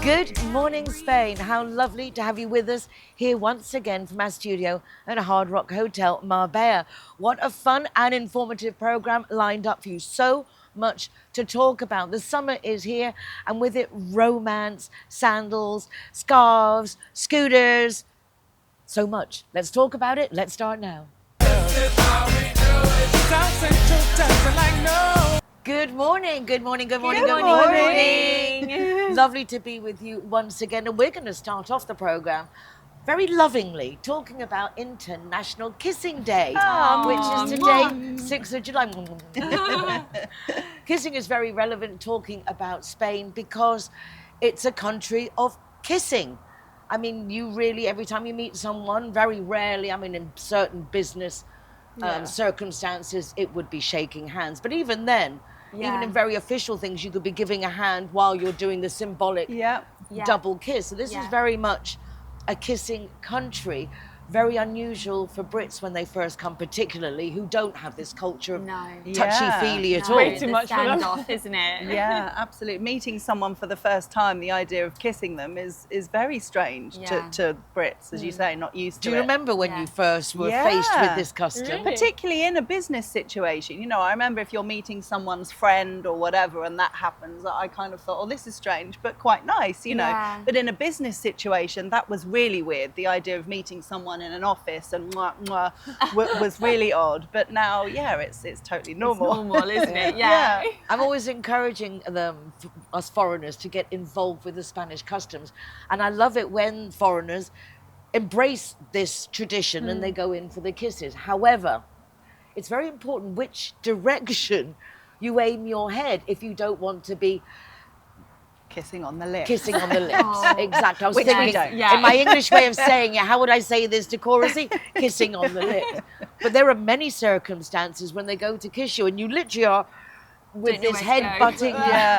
Good morning, Spain. How lovely to have you with us here once again from our studio at a Hard Rock Hotel, Marbella. What a fun and informative program lined up for you. So much to talk about. The summer is here, and with it, romance, sandals, scarves, scooters, so much. Let's talk about it. Let's start now. Good morning, good morning, good morning, good morning. Lovely to be with you once again. And we're going to start off the program very lovingly talking about International Kissing Day, which is today, 6th of July. Kissing is very relevant, talking about Spain, because it's a country of kissing. I mean, you really, every time you meet someone, very rarely, I mean, in certain business circumstances, it would be shaking hands. But even then, even in very official things, you could be giving a hand while you're doing the symbolic double kiss. So this is very much a kissing country. Very unusual for Brits when they first come, particularly, who don't have this culture of touchy-feely at all. Way too much for them, isn't it? Yeah, absolutely. Meeting someone for the first time, the idea of kissing them is very strange to Brits, as you say, not used to it. Do you remember when you first were faced with this custom? Really? Particularly in a business situation. You know, I remember if you're meeting someone's friend or whatever and that happens, I kind of thought, oh, this is strange, but quite nice, you know. But in a business situation, that was really weird. The idea of meeting someone in an office and was really odd, but now it's totally normal. It's normal, isn't it? Yeah. I'm always encouraging them, us foreigners, to get involved with the Spanish customs, and I love it when foreigners embrace this tradition and they go in for the kisses. However, it's very important which direction you aim your head if you don't want to be kissing on the lips. Kissing on the lips, exactly. I was thinking, in my English way of saying it, how would I say this decorously? Kissing on the lips. But there are many circumstances when they go to kiss you and you literally are with this head butting,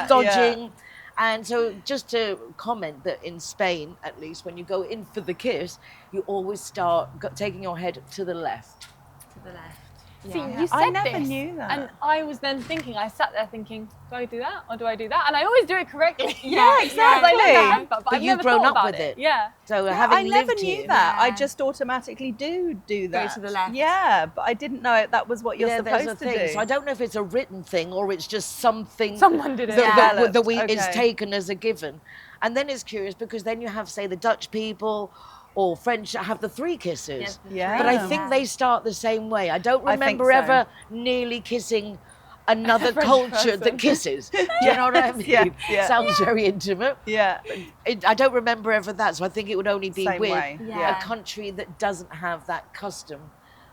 dodging. And so just to comment that in Spain, at least, when you go in for the kiss, you always start taking your head to the left. To the left. Yeah. See, you said I never knew that. And I was then thinking, I sat there thinking, do I do that or do I do that? And I always do it correctly. Yeah, exactly. I know the handbag, but I've you've never grown thought up about with it. Yeah. So I never lived knew here, that. I just automatically do that. Go to the left. Yeah, but I didn't know that was what you're supposed to do. So I don't know if it's a written thing or it's just something someone did it. that is taken as a given. And then it's curious because then you have, say, the Dutch people or French that have the 3 kisses. But I think they start the same way. I don't remember ever nearly kissing another culture that kisses. Do you know what I mean? Sounds very intimate. I don't remember ever that, so I think it would only be with a country that doesn't have that custom.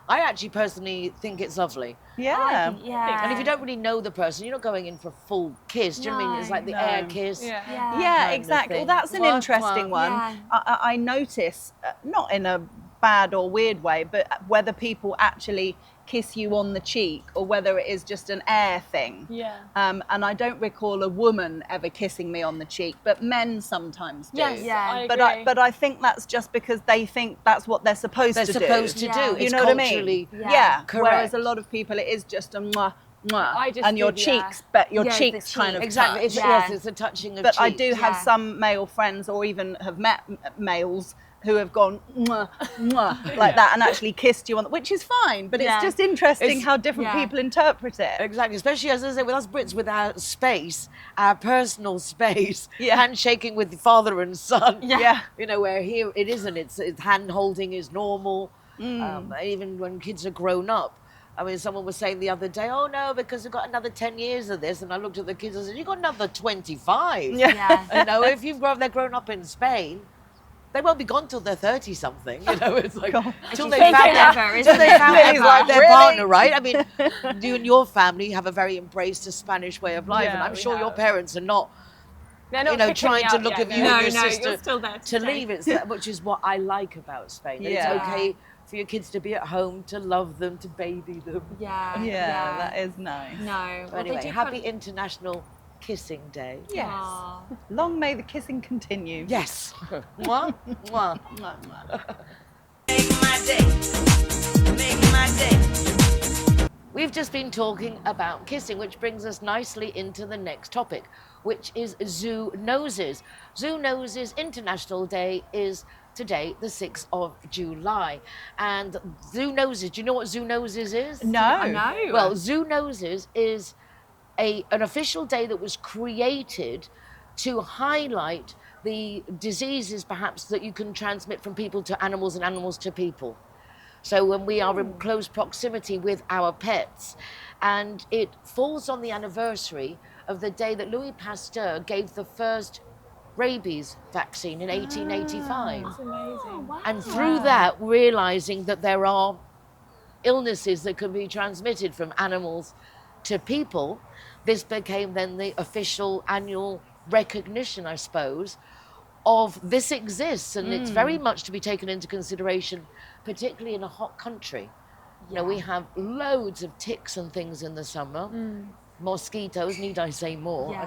I actually personally think it's lovely. And if you don't really know the person, you're not going in for a full kiss. Do you know what I mean? It's like the air kiss. Yeah, exactly. Well, that's an interesting one. I notice, not in a bad or weird way, but whether people actually kiss you on the cheek or whether it is just an air thing. And I don't recall a woman ever kissing me on the cheek, but men sometimes do. I agree. But I think that's just because they think that's what they're supposed to do. You know what I mean? Correct. Whereas a lot of people, it is just a mwah, mwah, and your cheeks, but your cheeks kind of exactly. touch. It's a touching of but cheeks. I do have some male friends, or even have met males who have gone mwah, mwah, like that and actually kissed you on, which is fine, but it's just interesting how different people interpret it. Exactly, especially as I say, with us Brits, with our space, our personal space, handshaking with father and son. You know, where here it isn't. It's hand holding is normal. Even when kids are grown up. I mean, someone was saying the other day, oh no, because we've got another 10 years of this. And I looked at the kids and said, you've got another 25. You know, if they're grown up in Spain, they won't be gone till they're 30-something. You know, it's like till they found their partner, right? I mean, you and your family have a very embraced a Spanish way of life, and I'm sure your parents are not. They're not trying to look at you and your sister you're still there to leave it, which is what I like about Spain. That it's okay for your kids to be at home, to love them, to baby them. That is nice. No. But anyway, happy International Kissing Day. Yes. Long may the kissing continue. Yes. Mwah, mwah. Mwah, mwah. Make my day. Make my day. We've just been talking about kissing, which brings us nicely into the next topic, which is Zoonoses. Zoonoses International Day is today, the 6th of July. And Zoonoses, do you know what Zoonoses is? No. I know. Well, Zoonoses is an official day that was created to highlight the diseases perhaps that you can transmit from people to animals and animals to people. So when we are in close proximity with our pets, and it falls on the anniversary of the day that Louis Pasteur gave the first rabies vaccine in 1885. That's amazing. And through that, realizing that there are illnesses that can be transmitted from animals to people, this became then the official annual recognition, I suppose, of this exists, and it's very much to be taken into consideration, particularly in a hot country. You know, we have loads of ticks and things in the summer. Mosquitoes, need I say more? Yeah.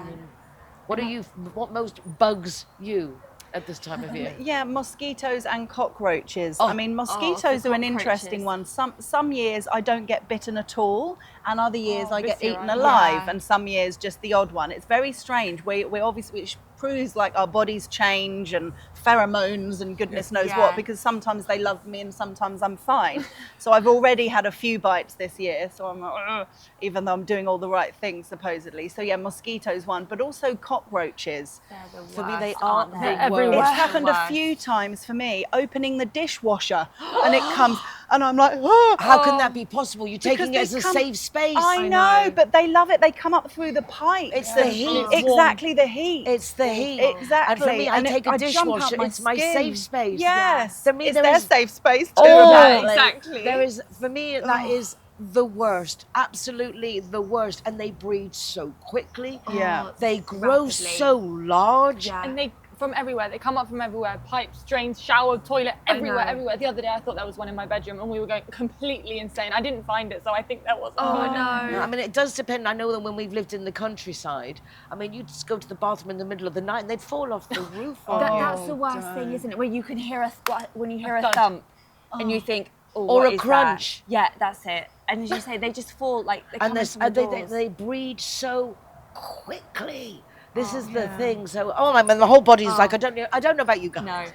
I mean, what most bugs you at this time of year? Yeah, mosquitoes and cockroaches. Oh. I mean, mosquitoes the are an cockroaches. interesting one. Some years I don't get bitten at all, and other years I get this year eaten I- alive, Yeah. and some years just the odd one. It's very strange. We obviously, which proves like our bodies change and pheromones and goodness knows Yeah. what, because sometimes they love me and sometimes I'm fine. So I've already had a few bites this year, so I'm like, ugh, even though I'm doing all the right things supposedly. So yeah, mosquitoes one, but also cockroaches. They're the For me, they worst, aren't aren't the they? everywhere. It's Worst. happened a few times for me, opening the dishwasher, and it comes, and I'm like, oh, How can that be possible? You're because taking it they as a come- safe space. I know. know, but they love it. They come up through the pipe. It's the heat. Exactly, the heat. It's the heat. Exactly. And for me, I And take a I jump out dishwasher. my It's my skin. safe space. Yes. For me, it's there their is- safe space too. Oh, apparently. exactly. There is, for me, that is the worst. Absolutely the worst. And they breed so quickly. Yeah. They grow rapidly. so large. Yeah. And they from everywhere. They come up from everywhere. Pipes, drains, shower, toilet, everywhere, know. everywhere. The other day I thought there was one in my bedroom and we were going completely insane. I didn't find it, so I think there was Oh one. no. I mean, it does depend. I know that when we've lived in the countryside, I mean, you'd just go to the bathroom in the middle of the night and they'd fall off the roof on you. That's the worst thing, isn't it? When you can hear when you hear a thud. thump, and you think, oh, Or what a is crunch. that? Yeah, that's it. And as you say, they just fall like they come And in from the doors. they breed so quickly. This is the thing. So, I mean, the whole body's like, I don't know about you guys. No.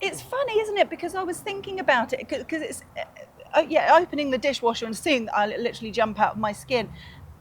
It's funny, isn't it? Because I was thinking about it, because it's, opening the dishwasher and seeing that I literally jump out of my skin.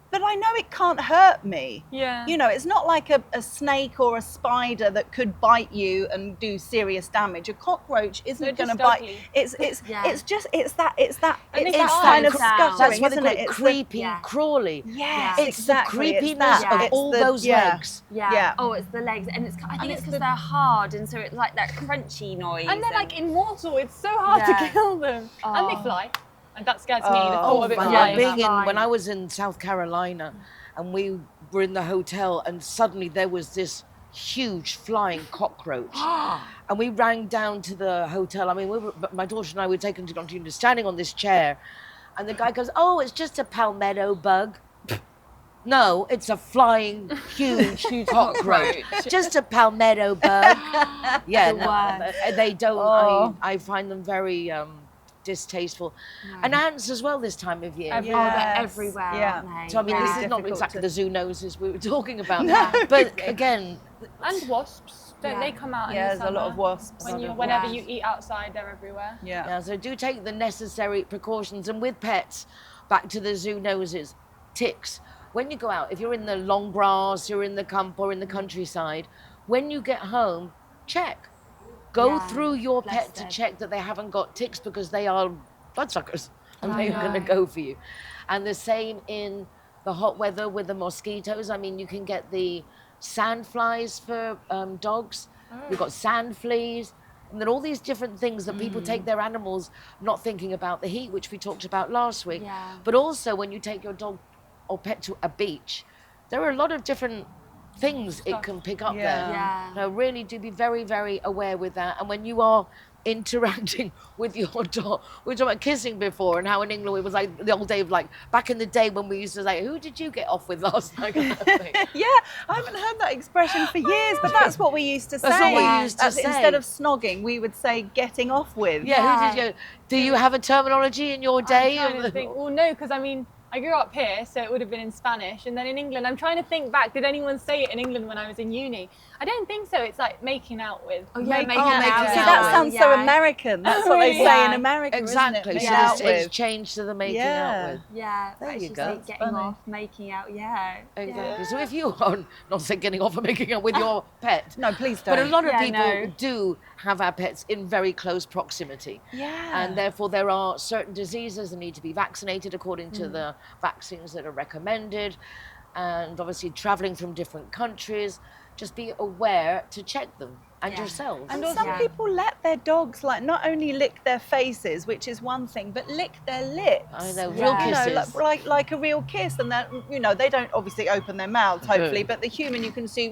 But I know it can't hurt me. Yeah. You know, it's not like a snake or a spider that could bite you and do serious damage. A cockroach They're isn't going to just bite. ugly. It's Yeah. it's just it's that it's And it's it's that that kind of sound. scuttering, That's why they isn't call it? it It's creepy yeah. crawly. Yes, It's exactly. the It's creepiness that. of It's all the- those yeah. legs. Yeah. Yeah. Oh, it's the legs, and it's. I think it's it's because the- they're hard, and so it's like that crunchy noise. And they're like immortal. It's so hard Yeah. to kill them. And they Oh. fly. And that scares me. The Oh, thought of it And flying. being Yeah. when I was in South Carolina, and we were in the hotel, and suddenly there was this huge flying cockroach, and we ran down to the hotel. I mean, my daughter and I were taken to continue standing on this chair, and the guy goes, "Oh, it's just a palmetto bug." No, it's a flying, huge cockroach. Just a palmetto bug. Yeah, The no, worst. they don't. Oh. I find them very distasteful. And ants as well this time of year. Oh, they're Yes. everywhere, Yeah. aren't they? So I mean, Really this is not difficult exactly to- the zoonoses we were talking about, but again, And wasps. Don't Yeah. they come out Yeah, in the there's a lot summer? of wasps. Whenever Yeah. you eat outside, they're everywhere. Yeah. yeah, so do take the necessary precautions. And with pets, back to the zoonoses, ticks. When you go out, if you're in the long grass, you're in the camp or in the countryside, when you get home, check. Go Yeah, through your pet to bless check that they haven't got ticks, because they are bloodsuckers and I they're going to know. go for you. And the same in the hot weather with the mosquitoes. I mean, you can get the sand flies for dogs. You've got sand fleas. And then all these different things that people take their animals, not thinking about the heat, which we talked about last week. Yeah. But also when you take your dog or pet to a beach, there are a lot of different things it can pick up Yeah. there. Yeah. So really do be very, very aware with that. And when you are interacting with your dog, we were talking about kissing before, and how in England it was like the old day of like, back in the day when we used to say, who did you get off with last night? Kind of thing. Yeah, I haven't heard that expression for years, but that's what we used to say. That's what we used to That's- say. Instead of snogging, we would say getting off with. Yeah, who Yeah. did you? Do you have a terminology in your day? I'm trying to think. Well, no, because I mean, I grew up here, so it would have been in Spanish. And then in England, I'm trying to think back, did anyone say it in England when I was in uni? I don't think so. It's like making out with. Oh, yeah, making Oh, out making- with. See, that sounds so Yeah. American. That's what they say in Yeah. America, Exactly. isn't it? So Making out it's with. changed to the making Yeah. out with. Yeah, There actually you go. say That's getting funny. off, making out, yeah. Exactly. So if you are not saying getting off and making out with your pet, No, please don't. but a lot of Yeah, people no. do have our pets in very close proximity. Yeah. And therefore there are certain diseases that need to be vaccinated according to the vaccines that are recommended. And obviously traveling from different countries, just be aware to check them and Yeah. yourselves. And also- some Yeah. people let their dogs like not only lick their faces, which is one thing, but lick their lips. I know, Yeah. real You know, kisses. like a real kiss, and that they don't obviously open their mouths, hopefully, but the human you can see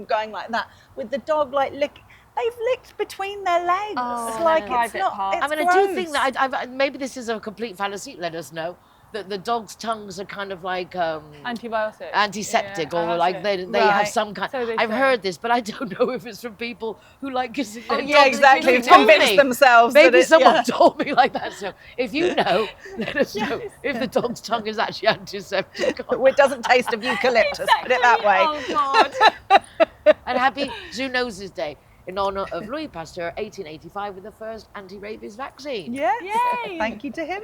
going like that. With the dog, like they've licked between their legs. Oh, like their it's private not. parts. It's I mean, I do gross. think that maybe this is a complete fallacy. Let us know that the dog's tongues are kind of like Antibiotic. antiseptic, Yeah, I or have like it. they have Right. some kind. So they I've say. heard this, but I don't know if it's from people who like kissing their Yeah, dogs. exactly. If Who've convinced me. themselves that Maybe it's- someone yeah. told me like that. So if you know, let us know if the dog's tongue is actually antiseptic. Well, it doesn't taste of eucalyptus. Put it that way. Oh, God. And happy Zoonoses Day in honor of Louis Pasteur, 1885, with the first anti-rabies vaccine. Yes. Yay. Thank you to him.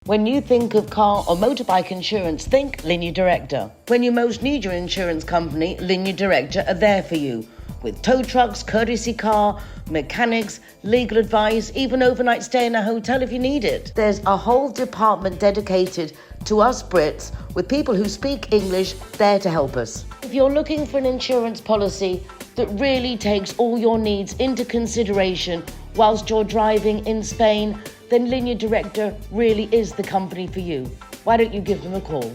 When you think of car or motorbike insurance, think Linea Directa. When you most need your insurance company, Linea Directa are there for you. With tow trucks, courtesy car, mechanics, legal advice, even overnight stay in a hotel if you need it. There's a whole department dedicated to us Brits with people who speak English there to help us. If you're looking for an insurance policy that really takes all your needs into consideration whilst you're driving in Spain, then Linea Directa really is the company for you. Why don't you give them a call?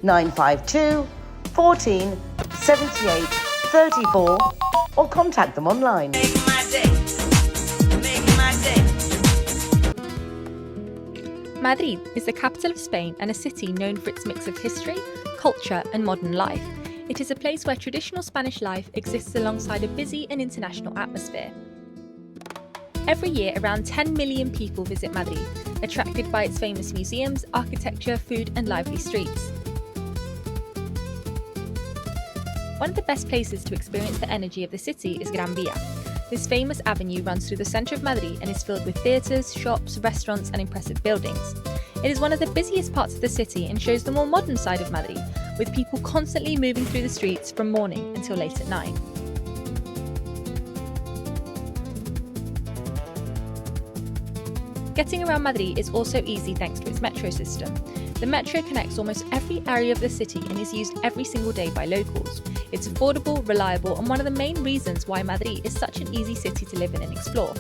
952 14 78 34 or contact them online. Madrid is the capital of Spain and a city known for its mix of history, culture, and modern life. It is a place where traditional Spanish life exists alongside a busy and international atmosphere. Every year, around 10 million people visit Madrid, attracted by its famous museums, architecture, food, and lively streets. One of the best places to experience the energy of the city is Gran Via. This famous avenue runs through the centre of Madrid and is filled with theatres, shops, restaurants, and impressive buildings. It is one of the busiest parts of the city and shows the more modern side of Madrid, with people constantly moving through the streets from morning until late at night. Getting around Madrid is also easy thanks to its metro system. The metro connects almost every area of the city and is used every single day by locals. It's affordable, reliable, and one of the main reasons why Madrid is such an easy city to live in and explore.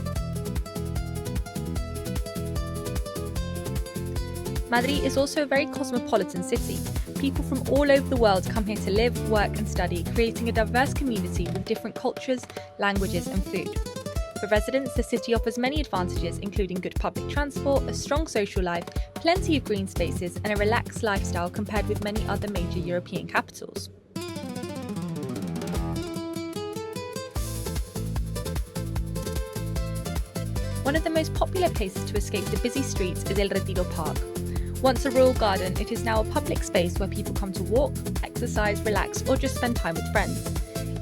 Madrid is also a very cosmopolitan city. People from all over the world come here to live, work, and study, creating a diverse community with different cultures, languages, and food. For residents, the city offers many advantages, including good public transport, a strong social life, plenty of green spaces, and a relaxed lifestyle compared with many other major European capitals. One of the most popular places to escape the busy streets is El Retiro Park. Once a royal garden, it is now a public space where people come to walk, exercise, relax, or just spend time with friends.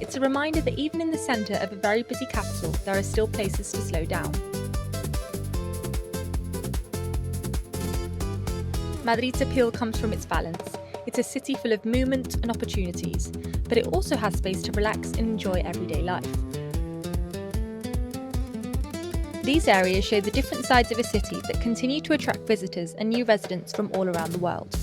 It's a reminder that even in the centre of a very busy capital, there are still places to slow down. Madrid's appeal comes from its balance. It's a city full of movement and opportunities, but it also has space to relax and enjoy everyday life. These areas show the different sides of a city that continue to attract visitors and new residents from all around the world.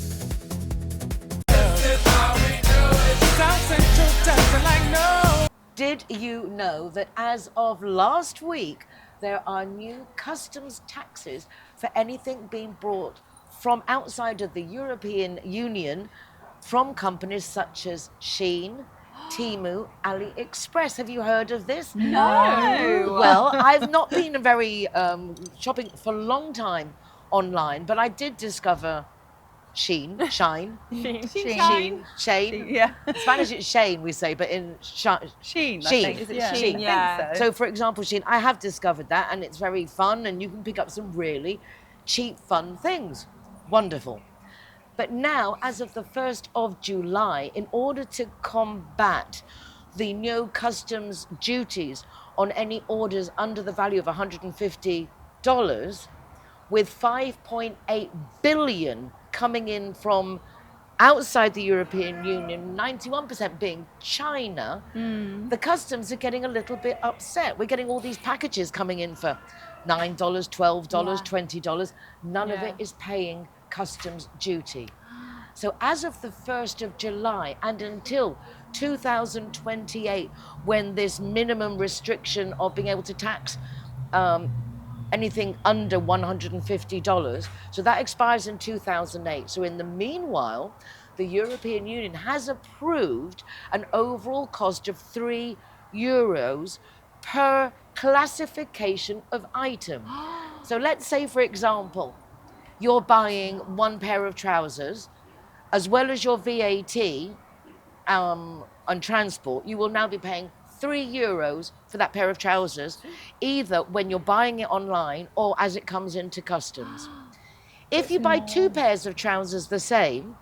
Did you know that as of last week, there are new customs taxes for anything being brought from outside of the European Union from companies such as Shein, Temu, AliExpress? Have you heard of this? No. Well, I've not been very shopping for a long time online, but I did discover Shine. Shein. Shein. Yeah. In Spanish it's Shein, we say, but in Shein, I Shein. think. Is it Yeah. Shein? I Yeah. think so. So, for example, Shein, I have discovered that, and it's very fun, and you can pick up some really cheap, fun things. Wonderful. But now, as of the 1st of July, in order to combat the no customs duties on any orders under the value of $150, with 5.8 billion coming in from outside the European Union, 91% being China, the customs are getting a little bit upset. We're getting all these packages coming in for $9, $12, $20. None of it is paying customs duty. So as of the 1st of July and until 2028, when this minimum restriction of being able to tax anything under $150. So that expires in 2008. So in the meanwhile, the European Union has approved an overall cost of €3 per classification of item. So let's say, for example, you're buying one pair of trousers, as well as your VAT on transport, you will now be paying €3 for that pair of trousers, either when you're buying it online or as it comes into customs. If you buy two pairs of trousers the same,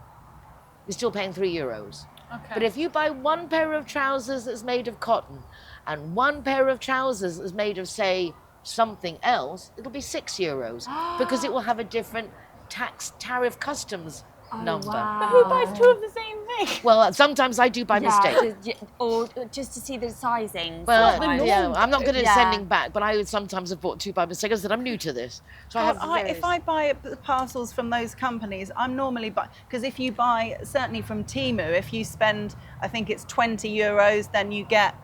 you're still paying €3. Okay. But if you buy one pair of trousers that's made of cotton and one pair of trousers that's made of, say, something else, it'll be €6 because it will have a different tax tariff customs number. But who buys two of the same thing? Well, sometimes I do by mistake. Or just to see the sizing. Well, sometimes. yeah, I'm not good at Yeah. sending back, but I would sometimes have bought two by mistake. I said I'm new to this, so I have If I buy parcels from those companies, I'm normally because if you buy certainly from Temu, if you spend, I think it's €20, then you get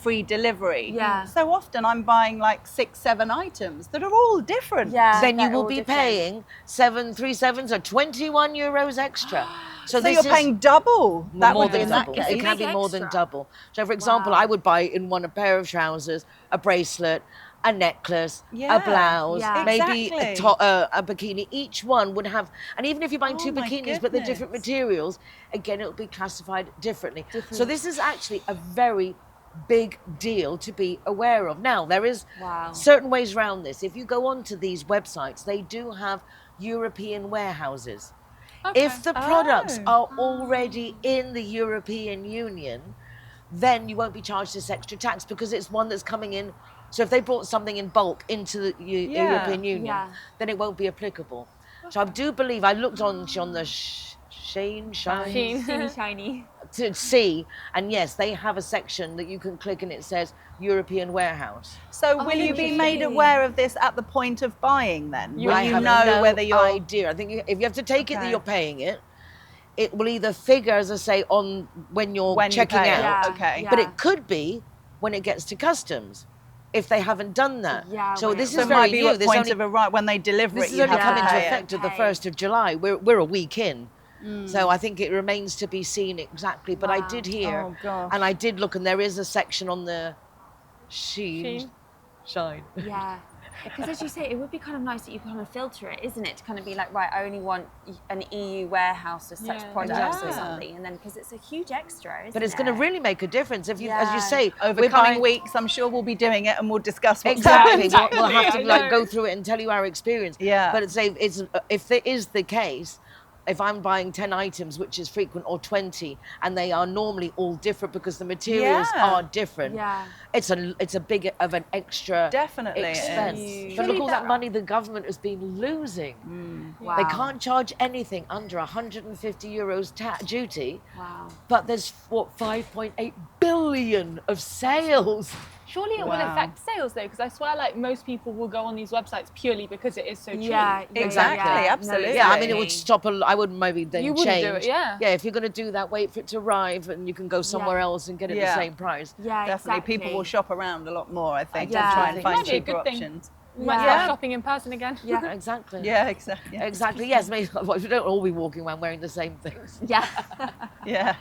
free delivery. Yeah. So often I'm buying like 6, 7 items that are all different. Yeah. then you they're will all be different. paying 737s or €21 extra. So this you're is paying double. That more would be than in that double. case. It can be Big more than extra. double. So, for example, Wow. I would buy in one a pair of trousers, a bracelet, a necklace, Yeah, a blouse, yeah. maybe Exactly. a bikini. Each one would have, and even if you're buying two my bikinis, but they're different goodness. materials, again, it'll be classified differently. So this is actually a very big deal to be aware of. Now, there is Wow. certain ways around this. If you go onto these websites, they do have European warehouses. If the products are already in the European Union, then you won't be charged this extra tax because it's one that's coming in. So if they brought something in bulk into the European Union, Yeah. then it won't be applicable. So I do believe, I looked on the Shein Shiny. to see, and yes, they have a section that you can click and it says European warehouse. So will you be made aware of this at the point of buying then? Will I you have know no whether you're... idea. I think if you have to take it that Okay. you're paying it, it will either figure, as I say, on when you're When you checking pay it. out. Yeah. Okay. But it could be when it gets to customs, if they haven't done that. Yeah, so well, this So is it very might be new. at There's point only- of arrival when they deliver this it. has You only have come to into pay it. effect of the Okay. 1st of July. We're a week in. So I think it remains to be seen exactly. But I Wow. did hear, Oh, gosh. and I did look, and there is a section on the Shein. Yeah. Because as you say, it would be kind of nice that you can kind of filter it, isn't it? To kind of be like, right, I only want an EU warehouse of such Yeah. products or Yeah. something. And then, because it's a huge extra, isn't But it's it? going to really make a difference if you, as you Yeah. say, Over we're coming buying- weeks, I'm sure we'll be doing it and we'll discuss what's Exactly. happened. We'll have to I like know. go through it and tell you our experience. Yeah. But it's if there is the case, if I'm buying 10 items, which is frequent, or 20, and they are normally all different because the materials Yeah. are different, Yeah. it's a big of an extra Definitely it expense. is. But look Surely all that that- money the government has been losing. Wow. They can't charge anything under €150 duty, Wow. but there's what 5.8 billion of sales. Surely it will Wow. affect sales though, because I swear like most people will go on these websites purely because it is so cheap. Yeah. Exactly, Yeah. absolutely. Yeah, I mean, it would stop. I would maybe then You wouldn't change. do it, yeah. Yeah, if you're going to do that, wait for it to arrive, and you can go somewhere else and get it Yeah. the same price. Yeah, Definitely, exactly. people will shop around a lot more, I think, Yeah. to try and It find might be a cheaper good thing. options. We might Yeah. start shopping in person again. Yeah. Exactly. Yeah, exactly. Exactly. Yes, maybe we don't all be walking around wearing the same things. Yeah. Yeah.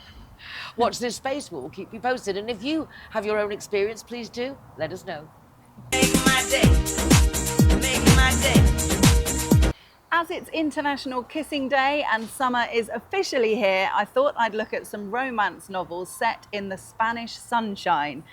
Watch this space. We'll keep you posted. And if you have your own experience, please do let us know. As it's International Kissing Day and summer is officially here, I thought I'd look at some romance novels set in the Spanish sunshine.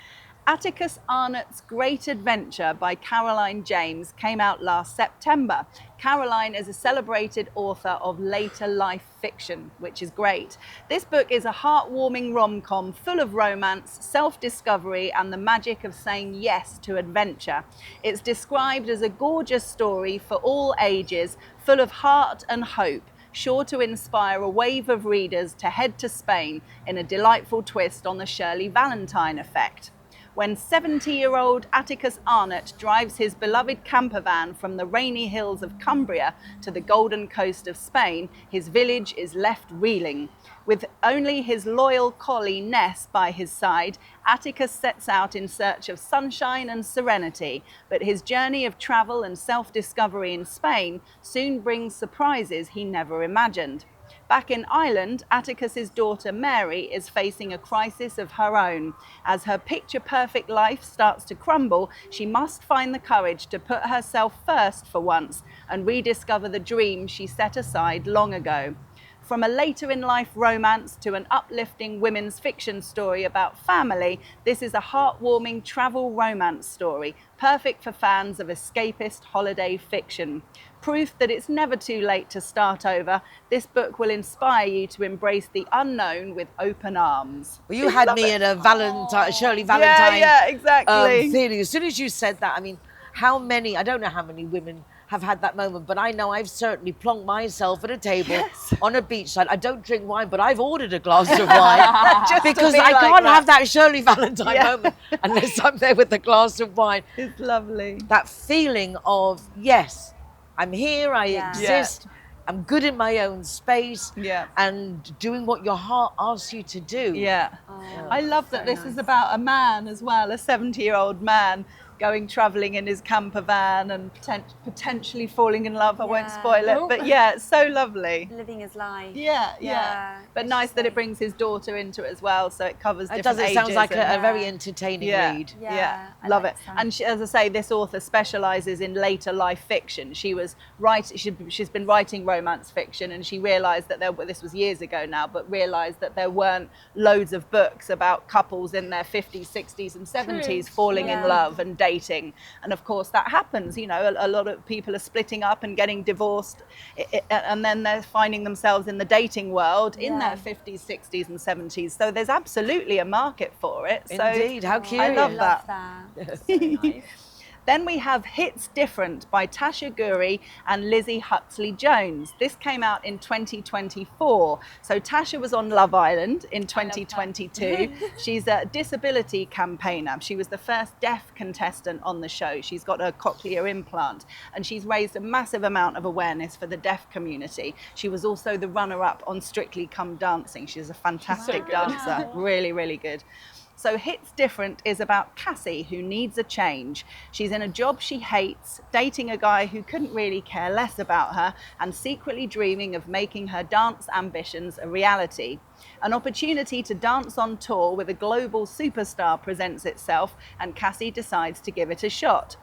Atticus Arnott's Great Adventure by Caroline James came out last September. Caroline is a celebrated author of later life fiction, which is great. This book is a heartwarming rom-com full of romance, self-discovery, and the magic of saying yes to adventure. It's described as a gorgeous story for all ages, full of heart and hope, sure to inspire a wave of readers to head to Spain in a delightful twist on the Shirley Valentine effect. When 70-year-old Atticus Arnott drives his beloved camper van from the rainy hills of Cumbria to the golden coast of Spain, his village is left reeling. With only his loyal collie Ness by his side, Atticus sets out in search of sunshine and serenity, but his journey of travel and self-discovery in Spain soon brings surprises he never imagined. Back in Ireland, Atticus's daughter Mary is facing a crisis of her own. As her picture-perfect life starts to crumble, she must find the courage to put herself first for once and rediscover the dream she set aside long ago. From a later-in-life romance to an uplifting women's fiction story about family, this is a heartwarming travel romance story, perfect for fans of escapist holiday fiction. Proof that it's never too late to start over, this book will inspire you to embrace the unknown with open arms. Well, you had me in a Shirley Valentine exactly. feeling. As soon as you said that, I mean, I don't know how many women have had that moment, but I know I've certainly plonked myself at a table on a beachside. I don't drink wine, but I've ordered a glass of wine because I can't have that Shirley Valentine moment unless I'm there with a glass of wine. It's lovely. That feeling of, yes, I'm here, I exist, I'm good in my own space, and doing what your heart asks you to do. I love that this is about a man as well, a 70-year-old man going travelling in his camper van and potentially falling in love. I won't spoil it, but it's so lovely. Living his life. But nice that it brings his daughter into it as well, so it covers different ages. It sounds like a very entertaining read. Love it. And she, as I say, this author specialises in later life fiction. She's been writing romance fiction, and she realised that this was years ago now, but realised that there weren't loads of books about couples in their 50s, 60s and 70s falling in love and dating. And of course that happens, you know, a lot of people are splitting up and getting divorced, and then they're finding themselves in the dating world in their 50s, 60s and 70s. So there's absolutely a market for it. Indeed, how cute. I love that. That's so nice. Then we have Hits Different by Tasha Guri and Lizzie Huxley-Jones. This came out in 2024. So Tasha was on Love Island in 2022. She's a disability campaigner. She was the first deaf contestant on the show. She's got a cochlear implant, and she's raised a massive amount of awareness for the deaf community. She was also the runner-up on Strictly Come Dancing. She's a fantastic dancer, really, really good. So Hits Different is about Cassie, who needs a change. She's in a job she hates, dating a guy who couldn't really care less about her, and secretly dreaming of making her dance ambitions a reality. An opportunity to dance on tour with a global superstar presents itself, and Cassie decides to give it a shot.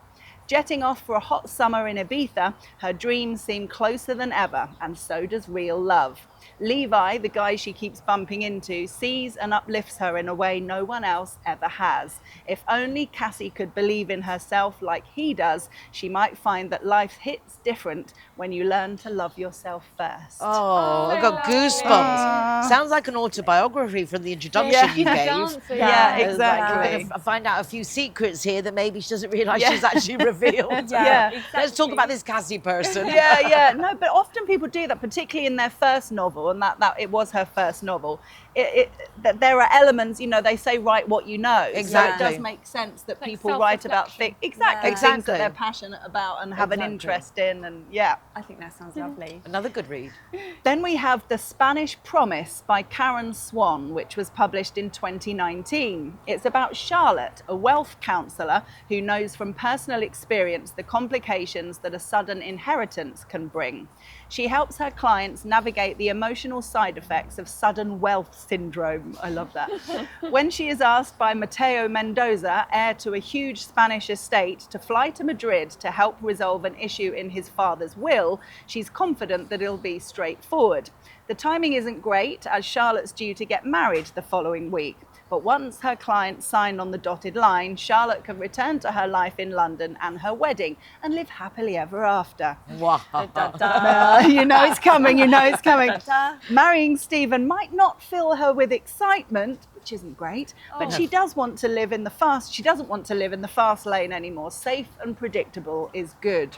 Jetting off for a hot summer in Ibiza, her dreams seem closer than ever, and so does real love. Levi, the guy she keeps bumping into, sees and uplifts her in a way no one else ever has. If only Cassie could believe in herself like he does, she might find that life hits different when you learn to love yourself first. Oh, I've got goosebumps. Sounds like an autobiography from the introduction you gave. Exactly. I find out a few secrets here that maybe she doesn't realise she's actually revealed. Exactly. Let's talk about this Cassie person. No, but often people do that, particularly in their first novel, and that it was her first novel. That there are elements, you know, they say write what you know. Exactly. So it does make sense that people write about things that they're passionate about and have an interest in, and I think that sounds lovely. Another good read. Then we have The Spanish Promise by Karen Swan, which was published in 2019. It's about Charlotte, a wealth counsellor who knows from personal experience experience the complications that a sudden inheritance can bring. She helps her clients navigate the emotional side effects of sudden wealth syndrome. I love that. When she is asked by Mateo Mendoza, heir to a huge Spanish estate, to fly to Madrid to help resolve an issue in his father's will, she's confident that it'll be straightforward. The timing isn't great, as Charlotte's due to get married the following week. But once her clients sign on the dotted line, Charlotte can return to her life in London and her wedding and live happily ever after. Wow. You know it's coming, you know it's coming. Marrying Stephen might not fill her with excitement, which isn't great, but she doesn't want to live in the fast lane anymore. Safe and predictable is good.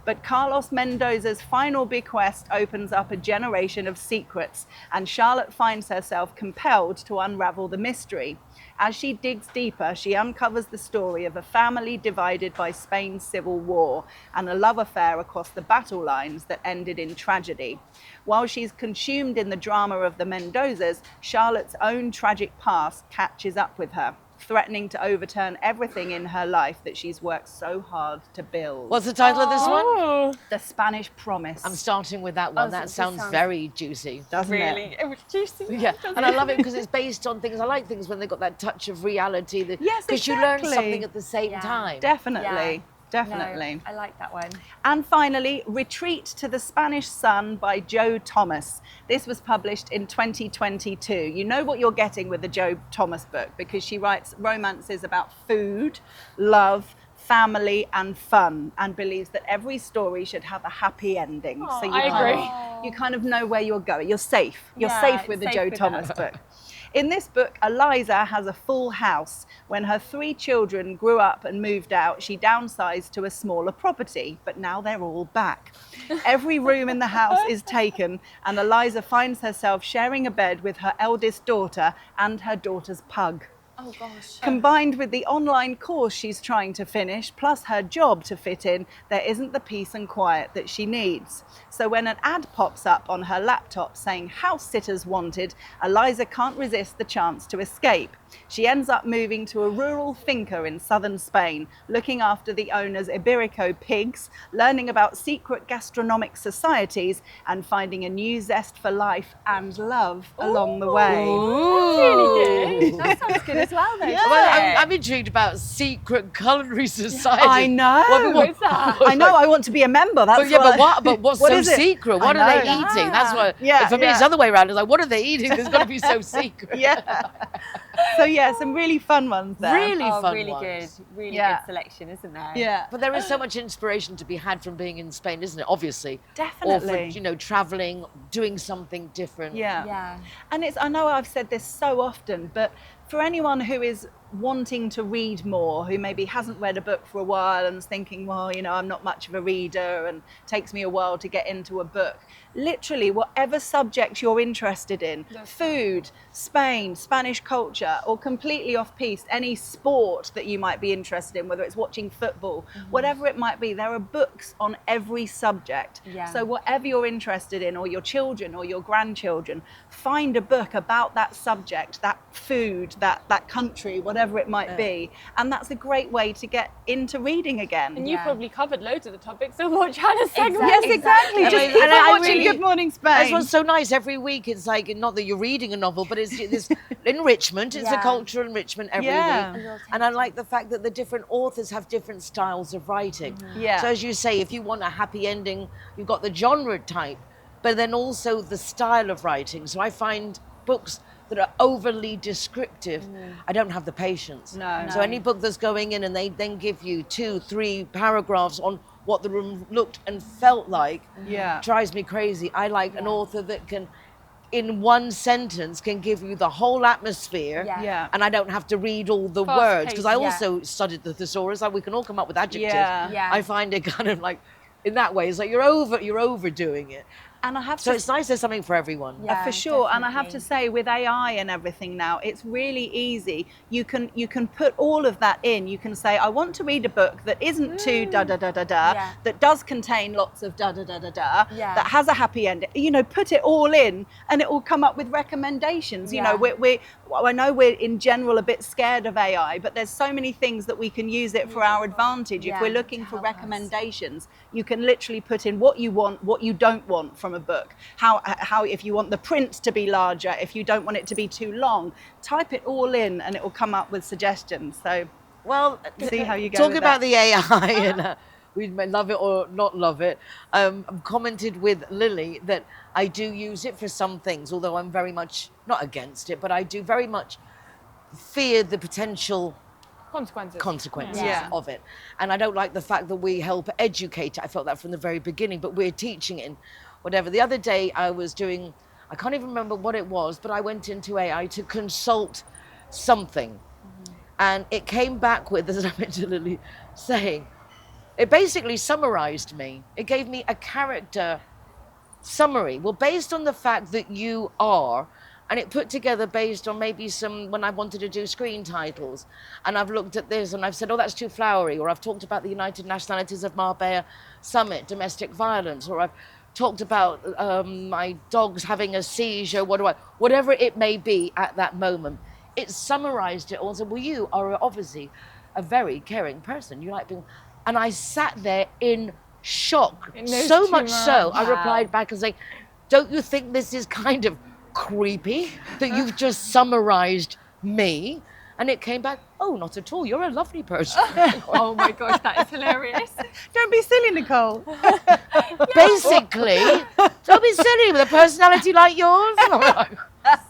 But Carlos Mendoza's final bequest opens up a generation of secrets, and Charlotte finds herself compelled to unravel the mystery. As she digs deeper, she uncovers the story of a family divided by Spain's civil war and a love affair across the battle lines that ended in tragedy. While she's consumed in the drama of the Mendozas, Charlotte's own tragic past catches up with her, threatening to overturn everything in her life that she's worked so hard to build. What's the title of this one? The Spanish Promise. I'm starting with that one. That sounds very juicy. Doesn't Really? it? It was juicy. Yeah, and I love it because it's based on things. I like things when they got that touch of reality. Yes, because you learn exactly. something at the same Yeah. time. Definitely. No, Definitely. I like that one. And finally, Retreat to the Spanish Sun by Jo Thomas. This was published in 2022. You know what you're getting with the Jo Thomas book because she writes romances about food, love, family and fun, and believes that every story should have a happy ending. Oh, so you I agree. You kind of know where you're going. You're safe. You're Yeah, safe with the safe Jo with Thomas that. book. In this book, Eliza has a full house. When her 3 children grew up and moved out, she downsized to a smaller property, but now they're all back. Every room in the house is taken, and Eliza finds herself sharing a bed with her eldest daughter and her daughter's pug. Oh gosh. Combined with the online course she's trying to finish, plus her job to fit in, there isn't the peace and quiet that she needs. So when an ad pops up on her laptop saying house sitters wanted, Eliza can't resist the chance to escape. She ends up moving to a rural finca in southern Spain, looking after the owner's Iberico pigs, learning about secret gastronomic societies, and finding a new zest for life and love along the way. That's really good. That sounds good as well, though. Yeah. Well, I'm intrigued about secret culinary society. I know. What's that? I know. I want to be a member. That's But what's what so is it? secret? I What are they know. eating? That's what. Yeah, For me, it's the other way around. It's like, what are they eating? There's got to be so secret. Yeah. So yeah, some really fun ones there. Really fun really ones. good. Really Yeah. good selection, isn't there? Yeah. But there is so much inspiration to be had from being in Spain, isn't it? Obviously. Definitely. Or for, traveling, doing something different. Yeah. Yeah. And I know I've said this so often, but for anyone who is wanting to read more, who maybe hasn't read a book for a while and is thinking, well, I'm not much of a reader and it takes me a while to get into a book, literally whatever subject you're interested in, food, Spain, Spanish culture, or completely off-piste, any sport that you might be interested in, whether it's watching football, whatever it might be, there are books on every subject. Yeah. So whatever you're interested in, or your children or your grandchildren, find a book about that subject, that food, that country, whatever it might be. And that's a great way to get into reading again. And you Yeah. probably covered loads of the topics, so watch Hannah's segment. Yes, exactly. I Just mean, keep and on I watching really- Good Morning That's Spain. what's so nice. Every week, it's like, not that you're reading a novel, but it's this enrichment. It's a Yeah. cultural enrichment every Yeah. week. And I like the fact that the different authors have different styles of writing. Yeah. So as you say, if you want a happy ending, you've got the genre type, but then also the style of writing. So I find books that are overly descriptive, I don't have the patience. No. So any book that's going in and they then give you 2-3 paragraphs on what the room looked and felt like, Yeah. drives me crazy. I like an author that can, in one sentence, can give you the whole atmosphere. Yeah. Yeah. And I don't have to read all the Fast words, because I paced, yeah. also studied the thesaurus. Like, we can all come up with adjectives. Yeah. Yeah. I find it kind of like, in that way, it's like you're overdoing it. And I have So to it's nice there's something for everyone. Yeah. for sure. And I have to definitely. say, with AI and everything now, it's really easy. You can put all of that in. You can say, I want to read a book that isn't too da da da da da, Yeah. that does contain lots of da da da da da, Yeah. that has a happy ending. Put it all in, and it will come up with recommendations. Yeah. I know we're in general a bit scared of AI, but there's so many things that we can use it for our advantage. If we're looking for recommendations, you can literally put in what you want, what you don't want from a book. How if you want the print to be larger, if you don't want it to be too long, type it all in and it will come up with suggestions. So, well, see how you go. Talking about the AI and we may love it or not love it. I've commented with Lily that I do use it for some things, although I'm very much not against it, but I do very much fear the potential consequences of it. And I don't like the fact that we help educate. I felt that from the very beginning, but we're teaching it in whatever. The other day I was doing, I can't even remember what it was, but I went into AI to consult something. And it came back with, as I mentioned Lily saying, it basically summarized me. It gave me a character summary. Well, based on the fact that you are, and it put together based on maybe some, when I wanted to do screen titles, and I've looked at this and I've said, oh, that's too flowery, or I've talked about the United Nationalities of Marbella Summit, domestic violence, or I've talked about my dogs having a seizure, whatever it may be at that moment. It summarized it all. So, well, you are obviously a very caring person. You like being, and I sat there in shock. So much so, I replied back and saying, don't you think this is kind of creepy that you've just summarized me? And it came back, oh, not at all. You're a lovely person. Oh my gosh, that is hilarious. Don't be silly, Nicole. Basically, don't be silly with a personality like yours.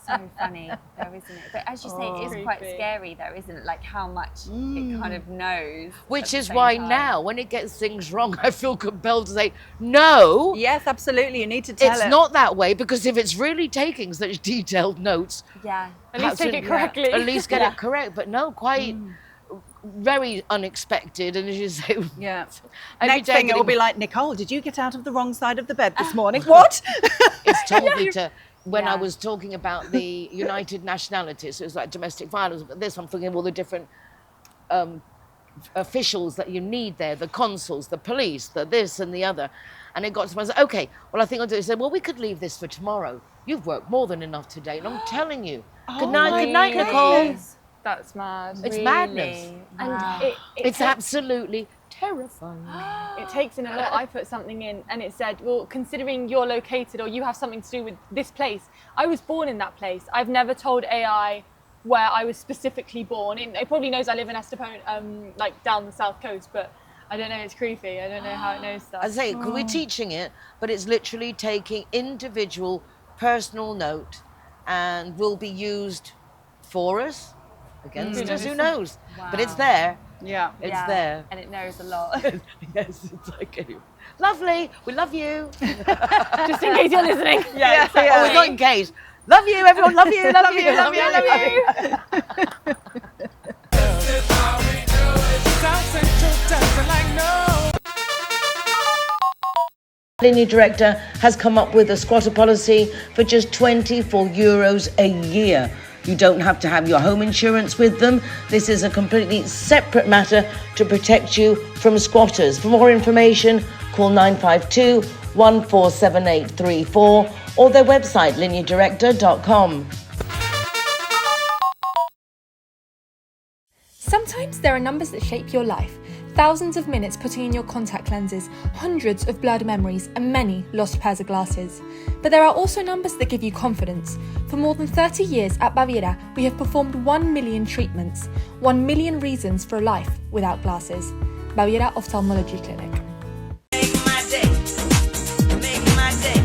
So funny, though, isn't it? But as you say, it is quite scary, though, isn't it? Like how much it kind of knows. Which is why now, when it gets things wrong, I feel compelled to say, no. Yes, absolutely. You need to tell it. It's not that way, because if it's really taking such detailed notes, at least take it correctly. At least get it correct. But no, quite very unexpected. And as you say, next thing it will be like, Nicole, did you get out of the wrong side of the bed this morning? What? It's told me to. When I was talking about the United Nationalities, it was like domestic violence, but this I'm thinking of all the different officials that you need there, the consuls, the police, the this and the other. And it got to me, I said, okay, well, I think I'll do it. He said, well, we could leave this for tomorrow. You've worked more than enough today. And I'm telling you. Good night, Nicole. That's mad. It's madness. And it's absolutely terrifying. It takes in a lot. I put something in and it said, well, considering you're located or you have something to do with this place, I was born in that place. I've never told AI where I was specifically born. It probably knows I live in Estepona, like down the south coast, but I don't know, it's creepy. I don't know how it knows stuff. I say, because we're teaching it, but it's literally taking individual personal note and will be used for us. Against us, who knows? Wow. But it's there. Yeah. It's there. And it knows a lot. Yes, it's like, anyway. Lovely, we love you. Just in case you're listening. Yeah. Oh, not in case. Love you, everyone, love you, love you, love you, love you. Linea Directa has come up with a squatter policy for just €24 a year. You don't have to have your home insurance with them. This is a completely separate matter to protect you from squatters. For more information, call 952 147834 or their website, Minute.Directa.com. Sometimes there are numbers that shape your life. Thousands of minutes putting in your contact lenses, hundreds of blurred memories, and many lost pairs of glasses. But there are also numbers that give you confidence. For more than 30 years at Baviera, we have performed 1 million treatments, 1 million reasons for a life without glasses. Baviera Ophthalmology Clinic. Make my day. Make my day.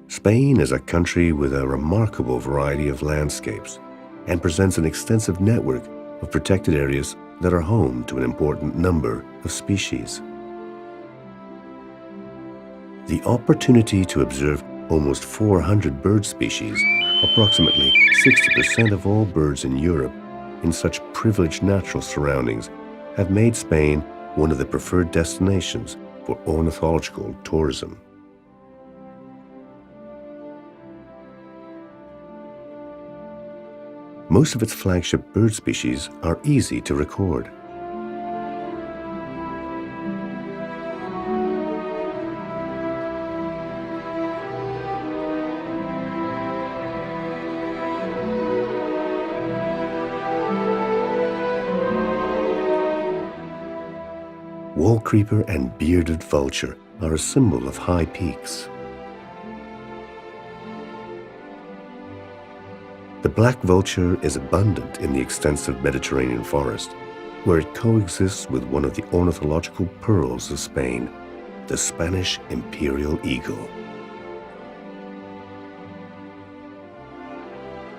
Spain is a country with a remarkable variety of landscapes and presents an extensive network of protected areas that are home to an important number of species. The opportunity to observe almost 400 bird species, approximately 60% of all birds in Europe, in such privileged natural surroundings, have made Spain one of the preferred destinations for ornithological tourism. Most of its flagship bird species are easy to record. Wall creeper and bearded vulture are a symbol of high peaks. The black vulture is abundant in the extensive Mediterranean forest, where it coexists with one of the ornithological pearls of Spain, the Spanish imperial eagle.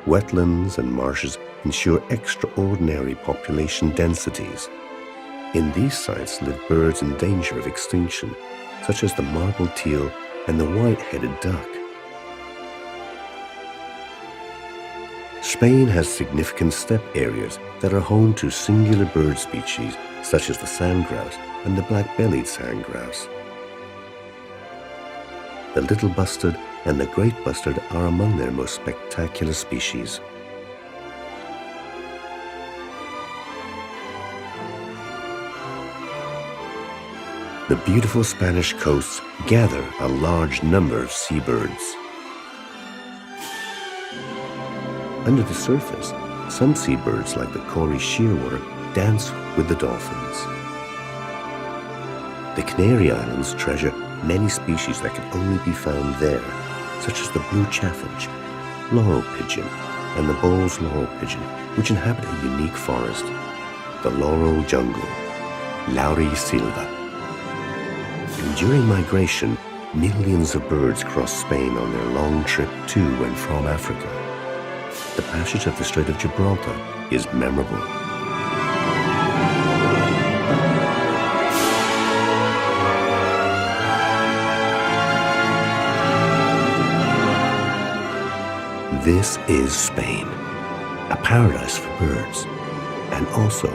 Wetlands and marshes ensure extraordinary population densities. In these sites live birds in danger of extinction, such as the marble teal and the white-headed duck. Spain has significant steppe areas that are home to singular bird species such as the sandgrouse and the black-bellied sandgrouse. The little bustard and the great bustard are among their most spectacular species. The beautiful Spanish coasts gather a large number of seabirds. Under the surface, some seabirds like the Cory shearwater dance with the dolphins. The Canary Islands treasure many species that can only be found there, such as the blue chaffinch, laurel pigeon, and the Bowles laurel pigeon, which inhabit a unique forest, the laurel jungle, Lauri silva. And during migration, millions of birds cross Spain on their long trip to and from Africa. The passage of the Strait of Gibraltar is memorable. This is Spain, a paradise for birds, and also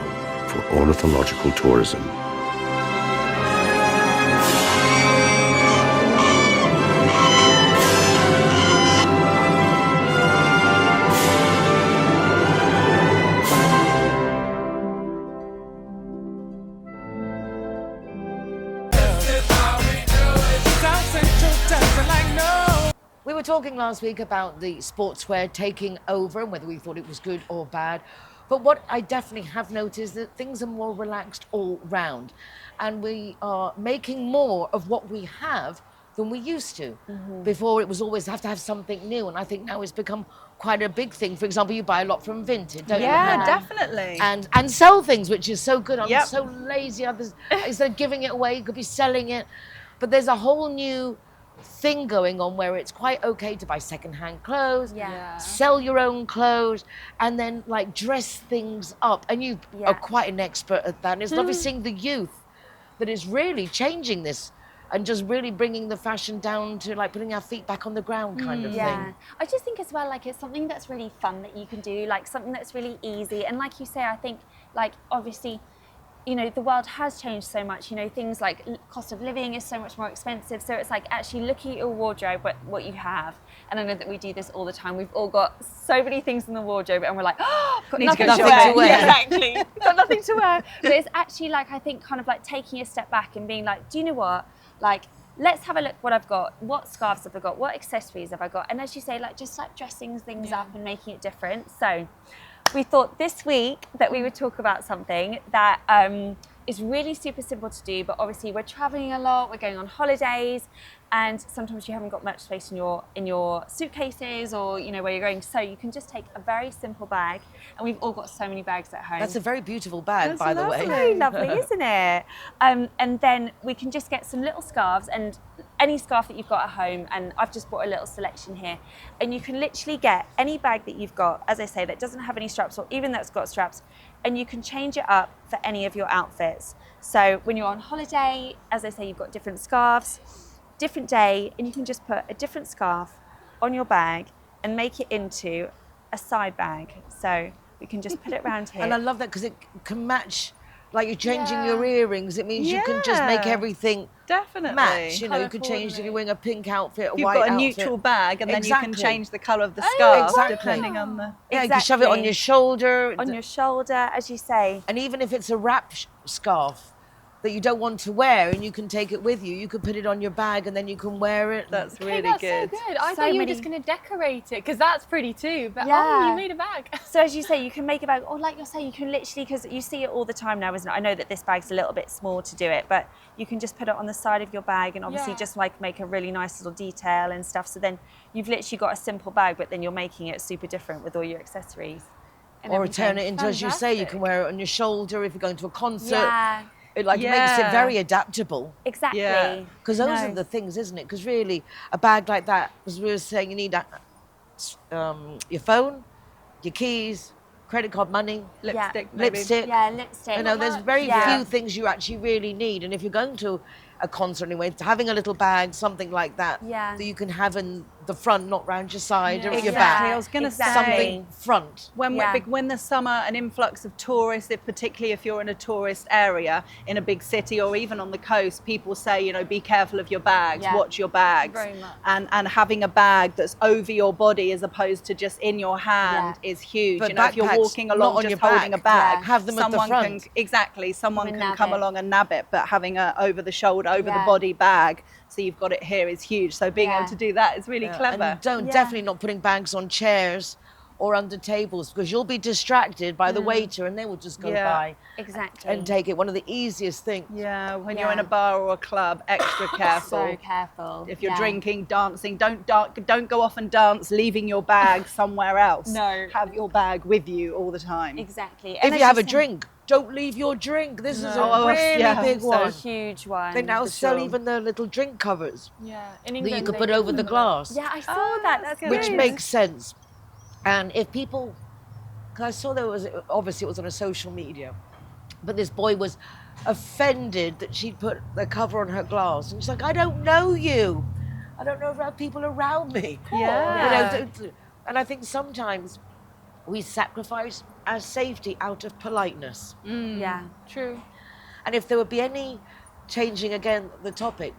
for ornithological tourism. We were talking last week about the sportswear taking over and whether we thought it was good or bad. But what I definitely have noticed that things are more relaxed all round. And we are making more of what we have than we used to. Before it was always have to have something new. And I think now it's become quite a big thing. For example, you buy a lot from Vinted, don't you? Yeah, definitely. And sell things, which is so good. I'm Yep. so lazy. Instead of giving it away, you could be selling it. But there's a whole new thing going on where it's quite okay to buy secondhand clothes, sell your own clothes, and then like dress things up. And you are quite an expert at that. And it's lovely seeing the youth that is really changing this and just really bringing the fashion down to like putting our feet back on the ground kind of thing. I just think as well, like it's something that's really fun that you can do, like something that's really easy. And like you say, I think like obviously, you know, the world has changed so much, you know, things like cost of living is so much more expensive. So it's like actually looking at your wardrobe, what you have. And I know that we do this all the time. We've all got so many things in the wardrobe and we're like, oh, got nothing to wear. Yeah, exactly. Got nothing to wear. But it's actually like, I think kind of like taking a step back and being like, do you know what? Like, let's have a look what I've got. What scarves have I got? What accessories have I got? And as you say, like just like dressing things up and making it different. So we thought this week that we would talk about something that is really super simple to do, but obviously we're traveling a lot, we're going on holidays, and sometimes you haven't got much space in your suitcases or you know where you're going. So you can just take a very simple bag, and we've all got so many bags at home. That's a very beautiful bag, by the way. Very lovely, isn't it? And then we can just get some little scarves and any scarf that you've got at home, and I've just brought a little selection here. And you can literally get any bag that you've got, as I say, that doesn't have any straps or even that's got straps, and you can change it up for any of your outfits. So when you're on holiday, as I say, you've got different scarves, different day, and you can just put a different scarf on your bag and make it into a side bag. So we can just put it around here. And I love that because it can match, like you're changing your earrings. It means you can just make everything match. You know, you could change if you're wearing a pink outfit, a white outfit. You've got a neutral bag, and then you can change the colour of the scarf depending on the. Yeah, you can shove it on your shoulder. On your shoulder, as you say. And even if it's a wrap scarf, that you don't want to wear, and you can take it with you. You could put it on your bag and then you can wear it. That's Okay, really that's good. so good. I So thought you were many- just going to decorate it, because that's pretty too. But Yeah. you made a bag. So as you say, you can make a bag, or like you're saying, you can literally, because you see it all the time now, isn't it? I know that this bag's a little bit small to do it, but you can just put it on the side of your bag and obviously Yeah. just like make a really nice little detail and stuff. So then you've literally got a simple bag, but then you're making it super different with all your accessories. And Or everything. turn it into, as you say, you can Fantastic. wear it on your shoulder if you're going to a concert. Yeah, It makes it Yeah. very adaptable. exactly. Yeah. Because those No. are the things, isn't it? Because really, a bag like that, as we were saying, you need your phone, your keys, credit card money, Lipstick, maybe. lipstick. Yeah, lipstick. You know, there's very Yeah. few things you actually really need. And if you're going to a concert anyway, having a little bag, something like that, Yeah. that you can have in the front, not round your side or Yeah. at your Exactly. back. I was going to Exactly. say, Something front. when the summer, an influx of tourists, particularly if you're in a tourist area in a big city or even on the coast, people say, you know, be careful of your bags, Yeah. watch your bags. Very much. And having a bag that's over your body as opposed to just in your hand is huge. But you know, if you're backpacks, walking not along on just your holding a back. bag, Yeah. Have them at the someone front. someone Come and can nab come it. along and nab it, but having a over the shoulder, over the Yeah. body bag, so you've got it here, is huge. So being Yeah. able to do that is really clever. And definitely not putting bags on chairs or under tables, because you'll be distracted by the waiter and they will just go Yeah. by Exactly. and take it. One of the easiest things. Yeah, when you're in Yeah. a bar or a club, extra careful. So careful. If you're Yeah. drinking, dancing, don't go off and dance, leaving your bag somewhere else. No. Have your bag with you all the time. Exactly. If as you have a say- drink, don't leave your drink. This is a Oh, really yeah. big So one. a huge one. They now for sell sure. even the little drink covers Yeah, in that England you could they put do over the them. glass, Yeah, I saw that. That's which good. makes sense. And if people, because I saw there was, obviously it was on a social media, but this boy was offended that she'd put the cover on her glass. And she's like, I don't know you. I don't know about people around me. Yeah. You know, and I think sometimes we sacrifice our safety out of politeness. Yeah. True. And if there would be any changing again the topic,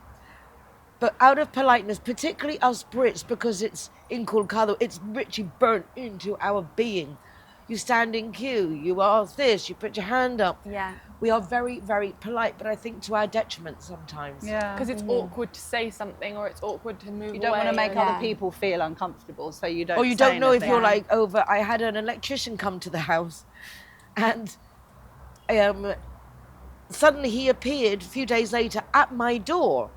but out of politeness, particularly us Brits, because it's inculcado, it's richly burnt into our being. You stand in queue, you ask this, you put your hand up. Yeah. We are very, very polite, but I think to our detriment sometimes. Yeah. Because it's awkward to say something, or it's awkward to move You don't want to away, make and- other people feel uncomfortable, so you don't. Or you say don't know if anything. you're like over. I had an electrician come to the house, and suddenly he appeared a few days later at my door.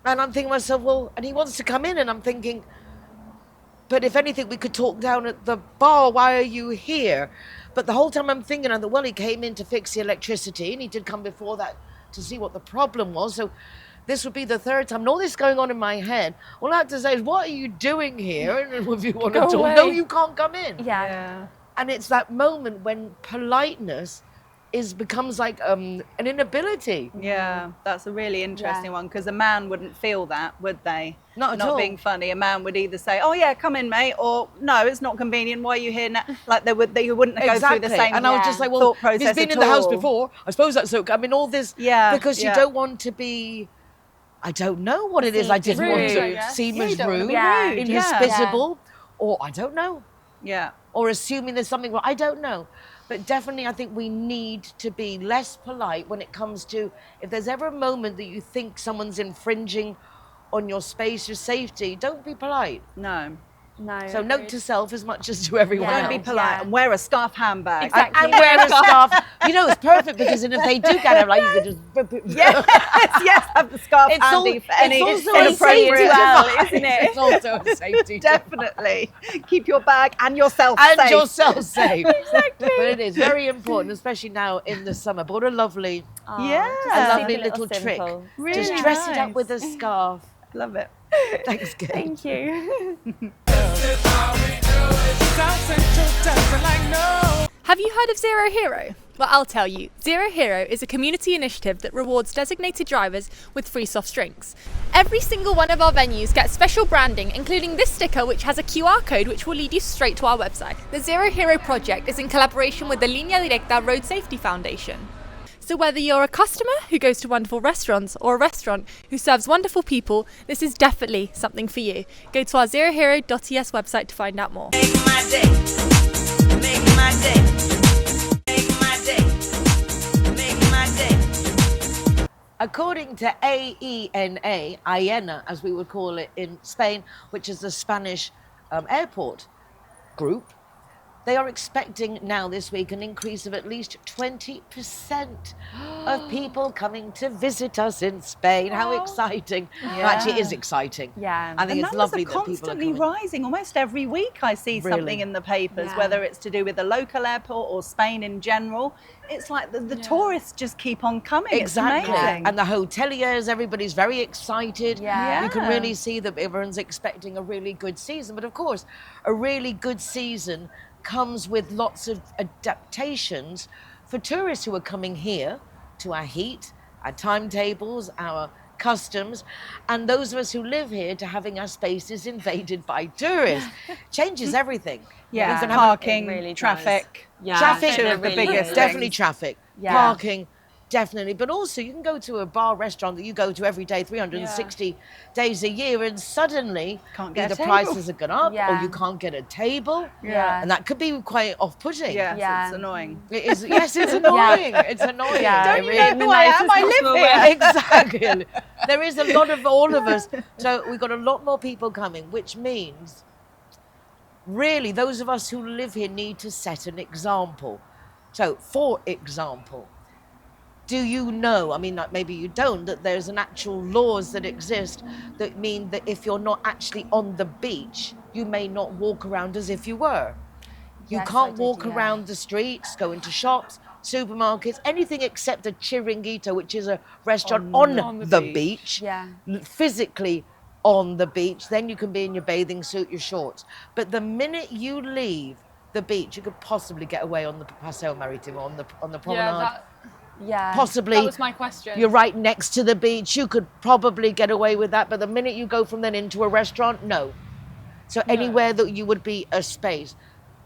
And I'm thinking to myself, well, and he wants to come in, and I'm thinking, but if anything, we could talk down at the bar. Why are you here? But the whole time I'm thinking, I thought, well, he came in to fix the electricity, and he did come before that to see what the problem was. So this would be the third time. And all this going on in my head. All I have to say is, what are you doing here? And if you want to Go talk, away. no, you can't come in. Yeah. Yeah. And it's that moment when politeness becomes like an inability. Yeah, that's a really interesting one, because a man wouldn't feel that, would they? Not at all. being funny. A man would either say, "Oh yeah, come in, mate," or "No, it's not convenient. Why are you here now?" Like they wouldn't go through the same. And I was just like, well, thought process he's been at in the house all. before. I suppose that's okay. I mean, all this, Yeah, because you yeah. don't want to be. I don't know what it is. I didn't want Rude, I to guess. seem Yeah, you as don't wanna rude, be Yeah. rude. inhospitable, or I don't know, Yeah. or assuming there's something wrong. I don't know. But definitely, I think we need to be less polite when it comes to, if there's ever a moment that you think someone's infringing on your space, your safety, don't be polite. No. No. So note to self as much as to everyone Yeah. else. Don't be polite Yeah. and wear a scarf handbag. Exactly. And wear a scarf. You know, it's perfect because if they do get it, like you could just rip it. yes, have the scarf It's all- handy for any it's also a inappropriate safety device, isn't it? It's also a safety device. Definitely. Keep your bag and yourself And safe. yourself safe. Exactly. But it is very important, especially now in the summer. But what a lovely, Yeah. a lovely super little trick. simple. Really Just dress it up nice. with a scarf. Love it. Thanks, Kate. Thank you. Have you heard of ZeroHero? Well, I'll tell you. ZeroHero is a community initiative that rewards designated drivers with free soft drinks. Every single one of our venues gets special branding, including this sticker, which has a QR code which will lead you straight to our website. The ZeroHero project is in collaboration with the Linea Directa Road Safety Foundation. So whether you're a customer who goes to wonderful restaurants or a restaurant who serves wonderful people, this is definitely something for you. Go to our ZeroHero.es website to find out more. Make my day. Make my day. Make my day. Make my day. According to AENA, AENA, as we would call it in Spain, which is the Spanish airport group, they are expecting now this week an increase of at least 20% of people coming to visit us in Spain. How exciting. Well, actually, it is exciting. Yeah. I think And it's numbers lovely are that people are constantly coming. rising. Almost every week I see something Really? in the papers, Yeah. whether it's to do with the local airport or Spain in general. It's like the tourists just keep on coming. Exactly. It's amazing. And the hoteliers, everybody's very excited. Yeah. You can Yeah. really see that everyone's expecting a really good season. But of course, a really good season comes with lots of adaptations for tourists who are coming here to our heat, our timetables, our customs, and those of us who live here to having our spaces invaded by tourists. Changes everything. Yeah, You can have parking, It really does. traffic. Yeah. Traffic, Two of the biggest definitely things. traffic. Yeah. Parking, definitely. But also, you can go to a bar restaurant that you go to every day, 360 days a year, and suddenly Can't get a either table. prices have gone up or Yeah. you can't get a table. Yeah. And that could be quite off-putting. Yes, Yeah. it's annoying. It is, yes, it's annoying. It's annoying. Yeah. It Don't you really- know who I am? I live here. Exactly. There is a lot of all of us. So we've got a lot more people coming, which means really those of us who live here need to set an example. So, for example, do you know, I mean, like maybe you don't, that there's an actual laws that exist that mean that if you're not actually on the beach, you may not walk around as if you were. You Yes, I can't did, walk yeah. around the streets, go into shops, supermarkets, anything except a chiringuito, which is a restaurant on the beach. Yeah. Physically on the beach. Then you can be in your bathing suit, your shorts. But the minute you leave the beach, you could possibly get away on the Paseo Marítimo, on the promenade. Yeah, Yeah. Possibly. that was my question. You're right next to the beach. You could probably get away with that. But the minute you go from then into a restaurant, no. So anywhere that you would be a space.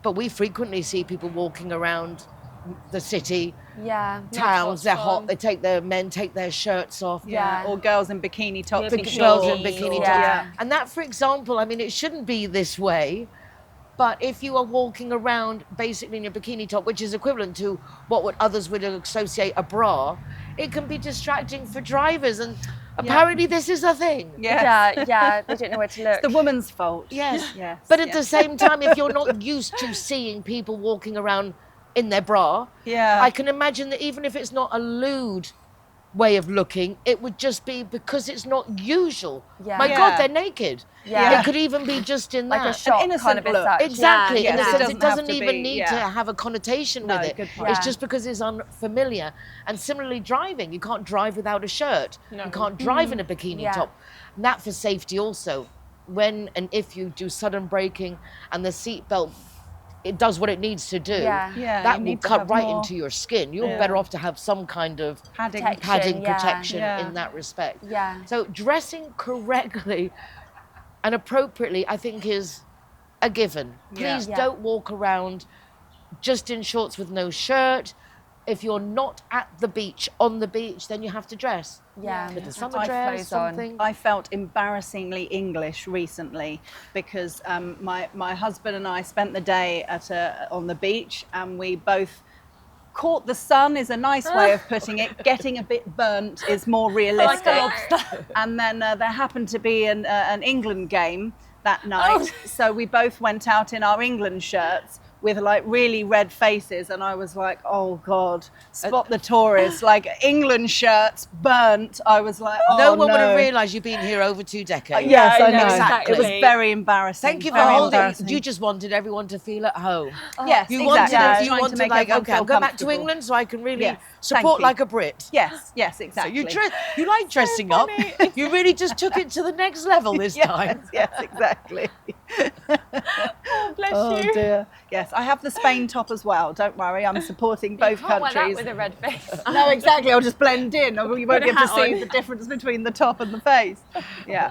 But we frequently see people walking around the city, Yeah. towns. They're hot. on. They take their shirts off. Yeah. Or girls in bikini tops. Big and girls in shorts. bikini Yeah. tops. And that, for example, I mean, it shouldn't be this way. But if you are walking around basically in your bikini top, which is equivalent to what others would associate a bra, it can be distracting for drivers. And apparently this is a thing. Yes. Yeah. They don't know where to look. The woman's fault. Yes. Yes. But at yes. the same time, if you're not used to seeing people walking around in their bra, Yeah. I can imagine that even if it's not a lewd way of looking, it would just be because it's not usual. Yeah. My Yeah. God, they're naked. Yeah. It could even be just in like that. a shot innocent kind of as look. such. Exactly. Yeah. In a Yes, sense, it it doesn't have doesn't to even be- need yeah. to have a connotation No, with it. good point. It's Yeah. just because it's unfamiliar. And similarly, driving. You can't drive without a shirt. No. You can't drive in a bikini Yeah. top. And that for safety also. When and if you do sudden braking and the seatbelt, it does what it needs to do. Yeah. Yeah, that you will need to cut have right more into your skin. You're Yeah. better off to have some kind of padding. Protection. Yeah. protection Yeah. in that respect. Yeah. So dressing correctly and appropriately, I think, is a given. Yeah. Please Yeah. don't walk around just in shorts with no shirt. If you're not at the beach, on the beach, then you have to dress. Yeah. With a Have summer to dress, clothes on. something. I felt embarrassingly English recently because my husband and I spent the day on the beach, and we both caught the sun is a nice way of putting it. Getting a bit burnt is more realistic. And then there happened to be an England game that night, so we both went out in our England shirts with like really red faces, and I was like, oh God, spot the tourists, like England shirts burnt. I was like, oh No one would have no. realised you've been here over 2 decades. Yes, I know. exactly. It was very embarrassing. Thank you for very holding. embarrassing. You just wanted everyone to feel at home. Yes, You exactly. wanted, you Trying to wanted make like, everyone okay, feel I'll go back to comfortable. England so I can really Yes, thank support you. like a Brit. Yes, yes, So exactly. you like dressing up. You really just took it to the next level this time. Yes, exactly. Bless Oh you. dear. Yes, I have the Spain top as well. Don't worry, I'm supporting both Can't wear that countries. with a red face. No, exactly. I'll just blend in. You won't Put a be able to hat see on. the difference between the top and the face. Yeah.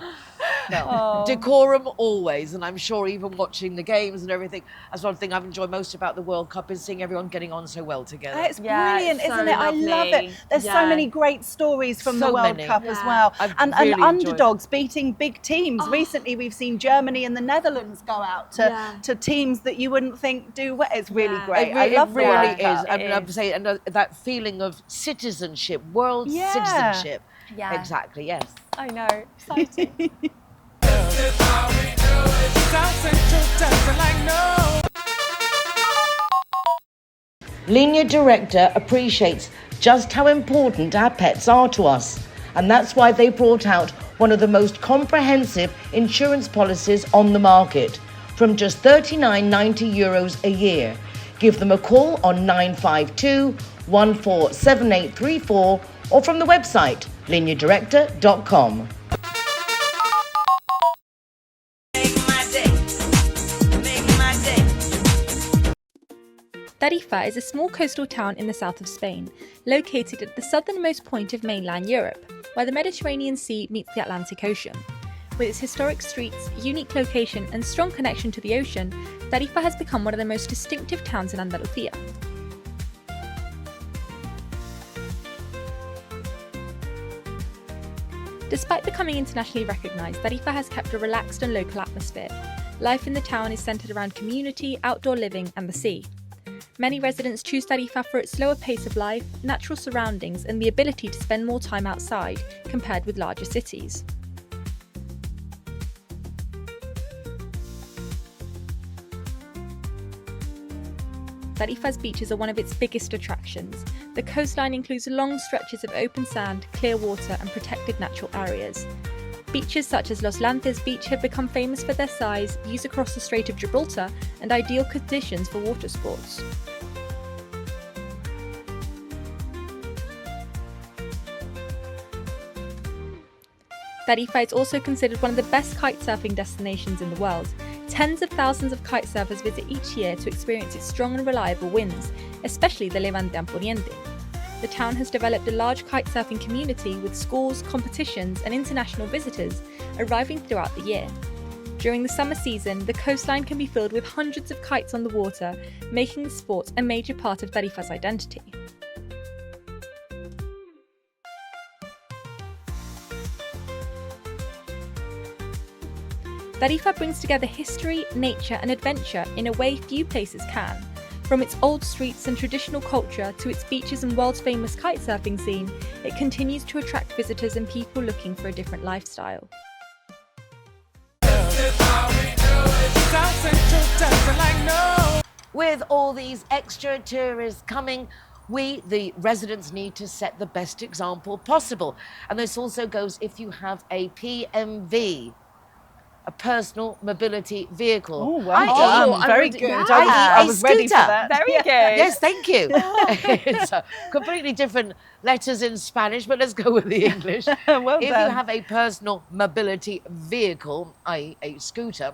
No, decorum always, and I'm sure even watching the games and everything, that's one thing I've enjoyed most about the World Cup is seeing everyone getting on so well together. It's brilliant, it's so isn't it? I love lovely. it. There's so many great stories from the So World many. Cup as well. I've And really enjoyed underdogs beating big teams. Recently, we've seen Germany and the Netherlands go out to teams that you wouldn't think do well. It's really great. I love the really World is. Cup. I mean, I'm saying, and that feeling of citizenship, world citizenship. Yeah. Exactly, yes. I know, exciting. Linea Directa appreciates just how important our pets are to us, and that's why they brought out one of the most comprehensive insurance policies on the market from just €39.90 a year. Give them a call on 952 147834 or from the website lineadirecta.com. Tarifa is a small coastal town in the south of Spain, located at the southernmost point of mainland Europe, where the Mediterranean Sea meets the Atlantic Ocean. With its historic streets, unique location and strong connection to the ocean, Tarifa has become one of the most distinctive towns in Andalusia. Despite becoming internationally recognised, Tarifa has kept a relaxed and local atmosphere. Life in the town is centred around community, outdoor living and the sea. Many residents choose Tarifa for its slower pace of life, natural surroundings and the ability to spend more time outside compared with larger cities. Tarifa's beaches are one of its biggest attractions. The coastline includes long stretches of open sand, clear water and protected natural areas. Beaches such as Los Lances Beach have become famous for their size, views across the Strait of Gibraltar and ideal conditions for water sports. Tarifa is also considered one of the best kitesurfing destinations in the world. Tens of thousands of kitesurfers visit each year to experience its strong and reliable winds, especially the Levante and Poniente. The town has developed a large kitesurfing community with schools, competitions and international visitors arriving throughout the year. During the summer season, the coastline can be filled with hundreds of kites on the water, making the sport a major part of Tarifa's identity. Tarifa brings together history, nature and adventure in a way few places can. From its old streets and traditional culture to its beaches and world's famous kitesurfing scene, it continues to attract visitors and people looking for a different lifestyle. With all these extra tourists coming, we, the residents, need to set the best example possible. And this also goes if you have a PMV, a personal mobility vehicle. Oh, well done. Very good. I was ready for that. Very good. Yes, thank you. It's completely different letters in Spanish, but let's go with the English. Well If done. you have a personal mobility vehicle, i.e. a scooter,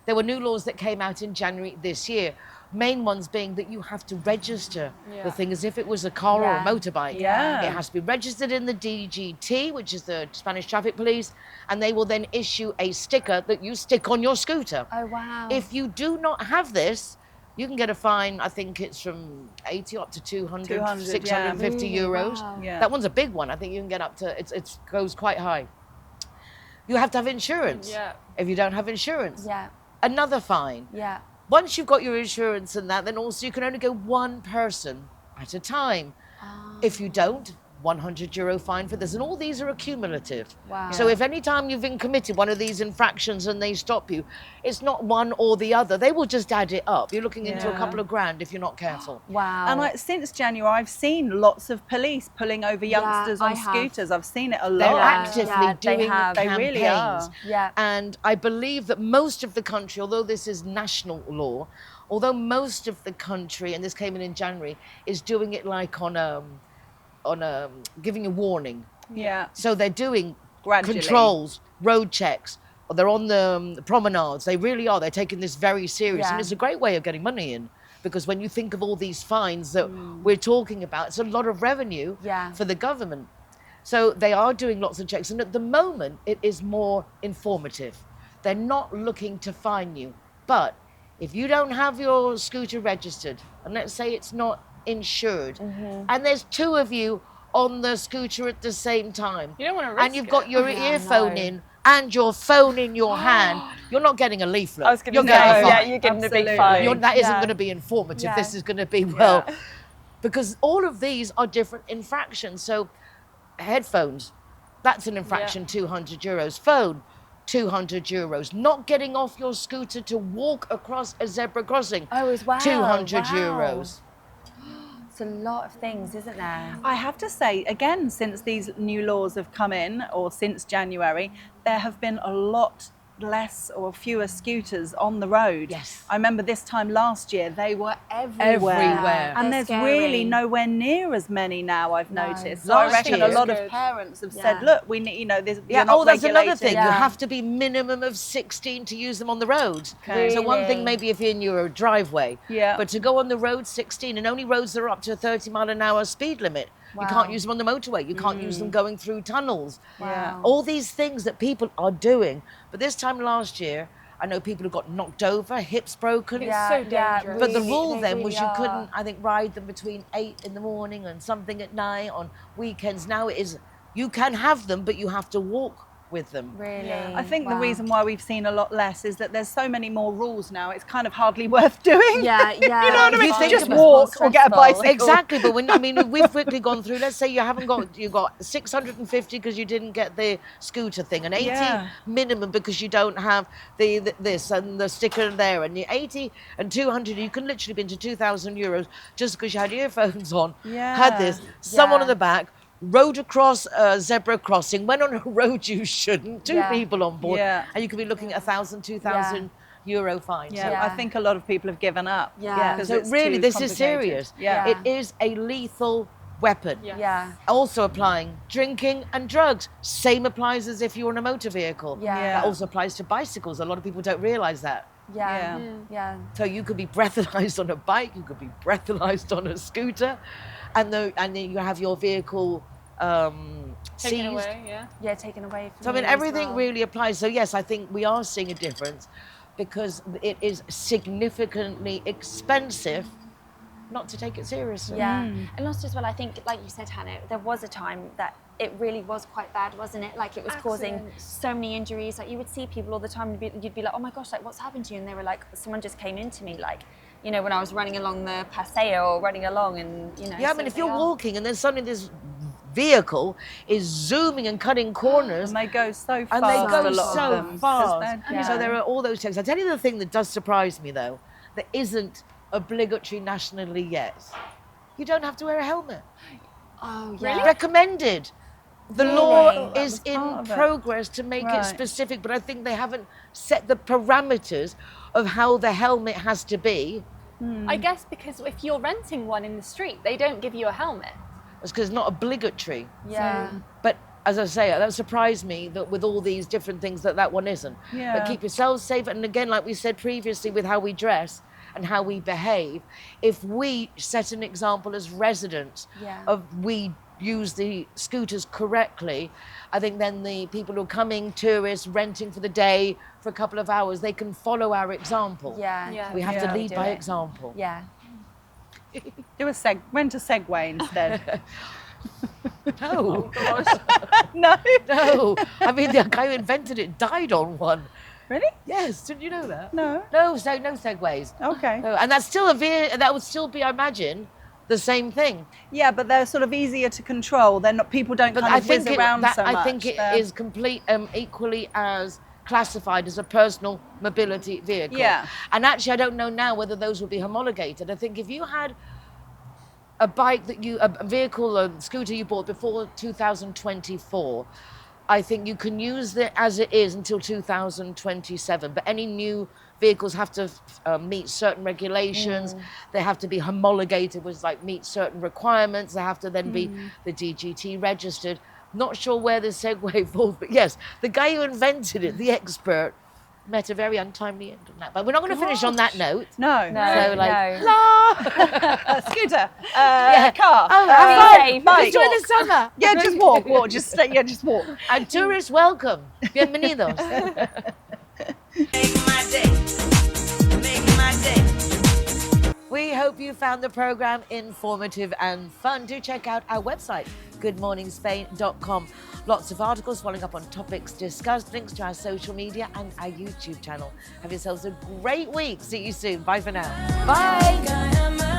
there were new laws that came out in January this year. Main ones being that you have to register the thing as if it was a car or a motorbike. Yeah. It has to be registered in the DGT, which is the Spanish Traffic Police, and they will then issue a sticker that you stick on your scooter. Oh, wow. If you do not have this, you can get a fine, I think it's from 80 up to 200, 200, 650 euros. wow. Yeah. That one's a big one. I think you can get up to, it goes quite high. You have to have insurance. Yeah. If you don't have insurance, Yeah, another fine. yeah. Once you've got your insurance and that, then also you can only go one person at a time. If you don't, €100 fine for this. And all these are accumulative. Wow. So if any time you've been committed one of these infractions and they stop you, it's not one or the other. They will just add it up. You're looking into a couple of grand if you're not careful. Wow. And since January, I've seen lots of police pulling over youngsters I on have. scooters. I've seen it a They're lot. actively they doing have. They campaigns. really are. Yeah. And I believe that most of the country, although this is national law, although most of the country, and this came in January, is doing it like on giving a warning. Yeah. So they're doing Gradually. controls, road checks, or they're on the promenades. They really are. They're taking this very serious. And Yeah. it's a great way of getting money in. Because when you think of all these fines that we're talking about, it's a lot of revenue Yeah. for the government. So they are doing lots of checks. And at the moment, it is more informative. They're not looking to fine you. But if you don't have your scooter registered, and let's say it's not insured, and there's two of you on the scooter at the same time, You don't want to risk and you've got it. your earphone in and your phone in your hand, you're not getting a leaflet. I was going You're to getting a say, fine. yeah, you're getting a big Absolutely. fine. That isn't Yeah. going to be informative. Yeah. This is going to be, well, because all of these are different infractions. So headphones, that's an infraction, €200. Phone, €200. Not getting off your scooter to walk across a zebra crossing, Oh, as well. €200. It's a lot of things, isn't there? I have to say, again, since these new laws have come in, or since January, there have been a lot less or fewer scooters on the road. Yes. I remember this time last year, they were everywhere. Everywhere. And They're there's really scary. nowhere near as many now, I've No. noticed. So I Last reckon a year- lot Good. of parents have Yeah. said, look, we need, you know, this, Yeah, you're not that's another regulated. thing. You Yeah. have to be minimum of 16 to use them on the roads. Okay. So one thing Really? maybe if you're in your driveway, Yeah. but to go on the road 16, and only roads that are up to a 30-mile-an-hour speed limit. You can't Wow. use them on the motorway. You can't use them going through tunnels. Yeah. All these things that people are doing. But this time last year, I know people have got knocked over, hips broken. It's so dangerous. But the really, rule they then was really you are. couldn't, I think, ride them between 8 in the morning and something at night on weekends. Now it is, you can have them, but you have to walk with them. Really? I think the Wow. reason why we've seen a lot less is that there's so many more rules now, it's kind of hardly worth doing. Yeah, yeah. You know what I mean? You think Just about it. walk or get a bicycle. Exactly, but when I mean we've quickly gone through. Let's say you got 650 because you didn't get the scooter thing, and 80 Yeah. minimum because you don't have the this and the sticker there, and the 80 and 200. You can literally be into €2,000 just because you had earphones on, had this, someone Yeah. on the back. Rode across a zebra crossing, went on a road you shouldn't, two Yeah. people on board, Yeah. and you could be looking at €1,000, €2,000 fine. Yeah, Yeah. I think a lot of people have given up. Yeah. 'cause So it's really, too this is complicated. serious. Yeah. It is a lethal weapon. Yeah. Yeah. Also applying drinking and drugs. Same applies as if you're on a motor vehicle. Yeah. Yeah. That also applies to bicycles. A lot of people don't realise that. Yeah. Yeah. Yeah. So you could be breathalyzed on a bike, you could be breathalyzed on a scooter, and then you have your vehicle Taken seized. away, yeah. Yeah, taken away from So I mean, you as everything well. really applies. So yes, I think we are seeing a difference because it is significantly expensive not to take it seriously. Yeah. And also as well, I think, like you said, Hannah, there was a time that it really was quite bad, wasn't it? Like it was causing Accidents. so many injuries. Like you would see people all the time and you'd be like, oh my gosh, like what's happened to you? And they were like, someone just came into me, like, you know, when I was running along the Paseo or running along and, you know. Yeah, I so mean, if they you're are- walking and then suddenly this vehicle is zooming and cutting corners, And they go so fast. and they go a lot so of them, 'cause fast. they're- So there are all those checks. I tell you the thing that does surprise me though, that isn't obligatory nationally yet. You don't have to wear a helmet. Oh, Really? yeah. Recommended. The Really? law That is was in part of it. progress to make it Right. specific, but I think they haven't set the parameters of how the helmet has to be. I guess because if you're renting one in the street, they don't give you a helmet. It's because it's not obligatory. Yeah. But as I say, that surprised me that with all these different things that one isn't. Yeah. But keep yourselves safe. And again, like we said previously with how we dress and how we behave, if we set an example as residents Yeah. of we use the scooters correctly, I think then the people who are coming, tourists, renting for the day for a couple of hours, they can follow our example. Yeah. Yeah. We have Yeah. to lead Do by it. example. Yeah. Rent a Segway instead. No, No. no. I mean, the guy who invented it died on one. Really? Yes, didn't you know that? No. No segways. Okay. No, and that's still that would still be, I imagine, the same thing. Yeah, but they're sort of easier to control. They're not. People don't But kind I of whiz think around so much. I think it They're- is equally as classified as a personal mobility vehicle. Yeah. And actually, I don't know now whether those would be homologated. I think if you had a vehicle, a scooter you bought before 2024, I think you can use it as it is until 2027. But any new vehicles have to meet certain regulations. They have to be homologated, which like meet certain requirements. They have to then be the DGT registered. Not sure where the Segway falls, but yes, the guy who invented it, the expert, met a very untimely end on that. But we're not going to finish on that note. No. So like, no. la! Scooter, Yeah. car, Oh, have fun. safe. bike. Enjoy the summer. Yeah, just walk. Just walk. And tourists, welcome. Bienvenidos. Make my day. Make my day. We hope you found the program informative and fun. Do check out our website, goodmorningspain.com. Lots of articles following up on topics discussed, links to our social media and our YouTube channel. Have yourselves a great week. See you soon. Bye for now. Bye.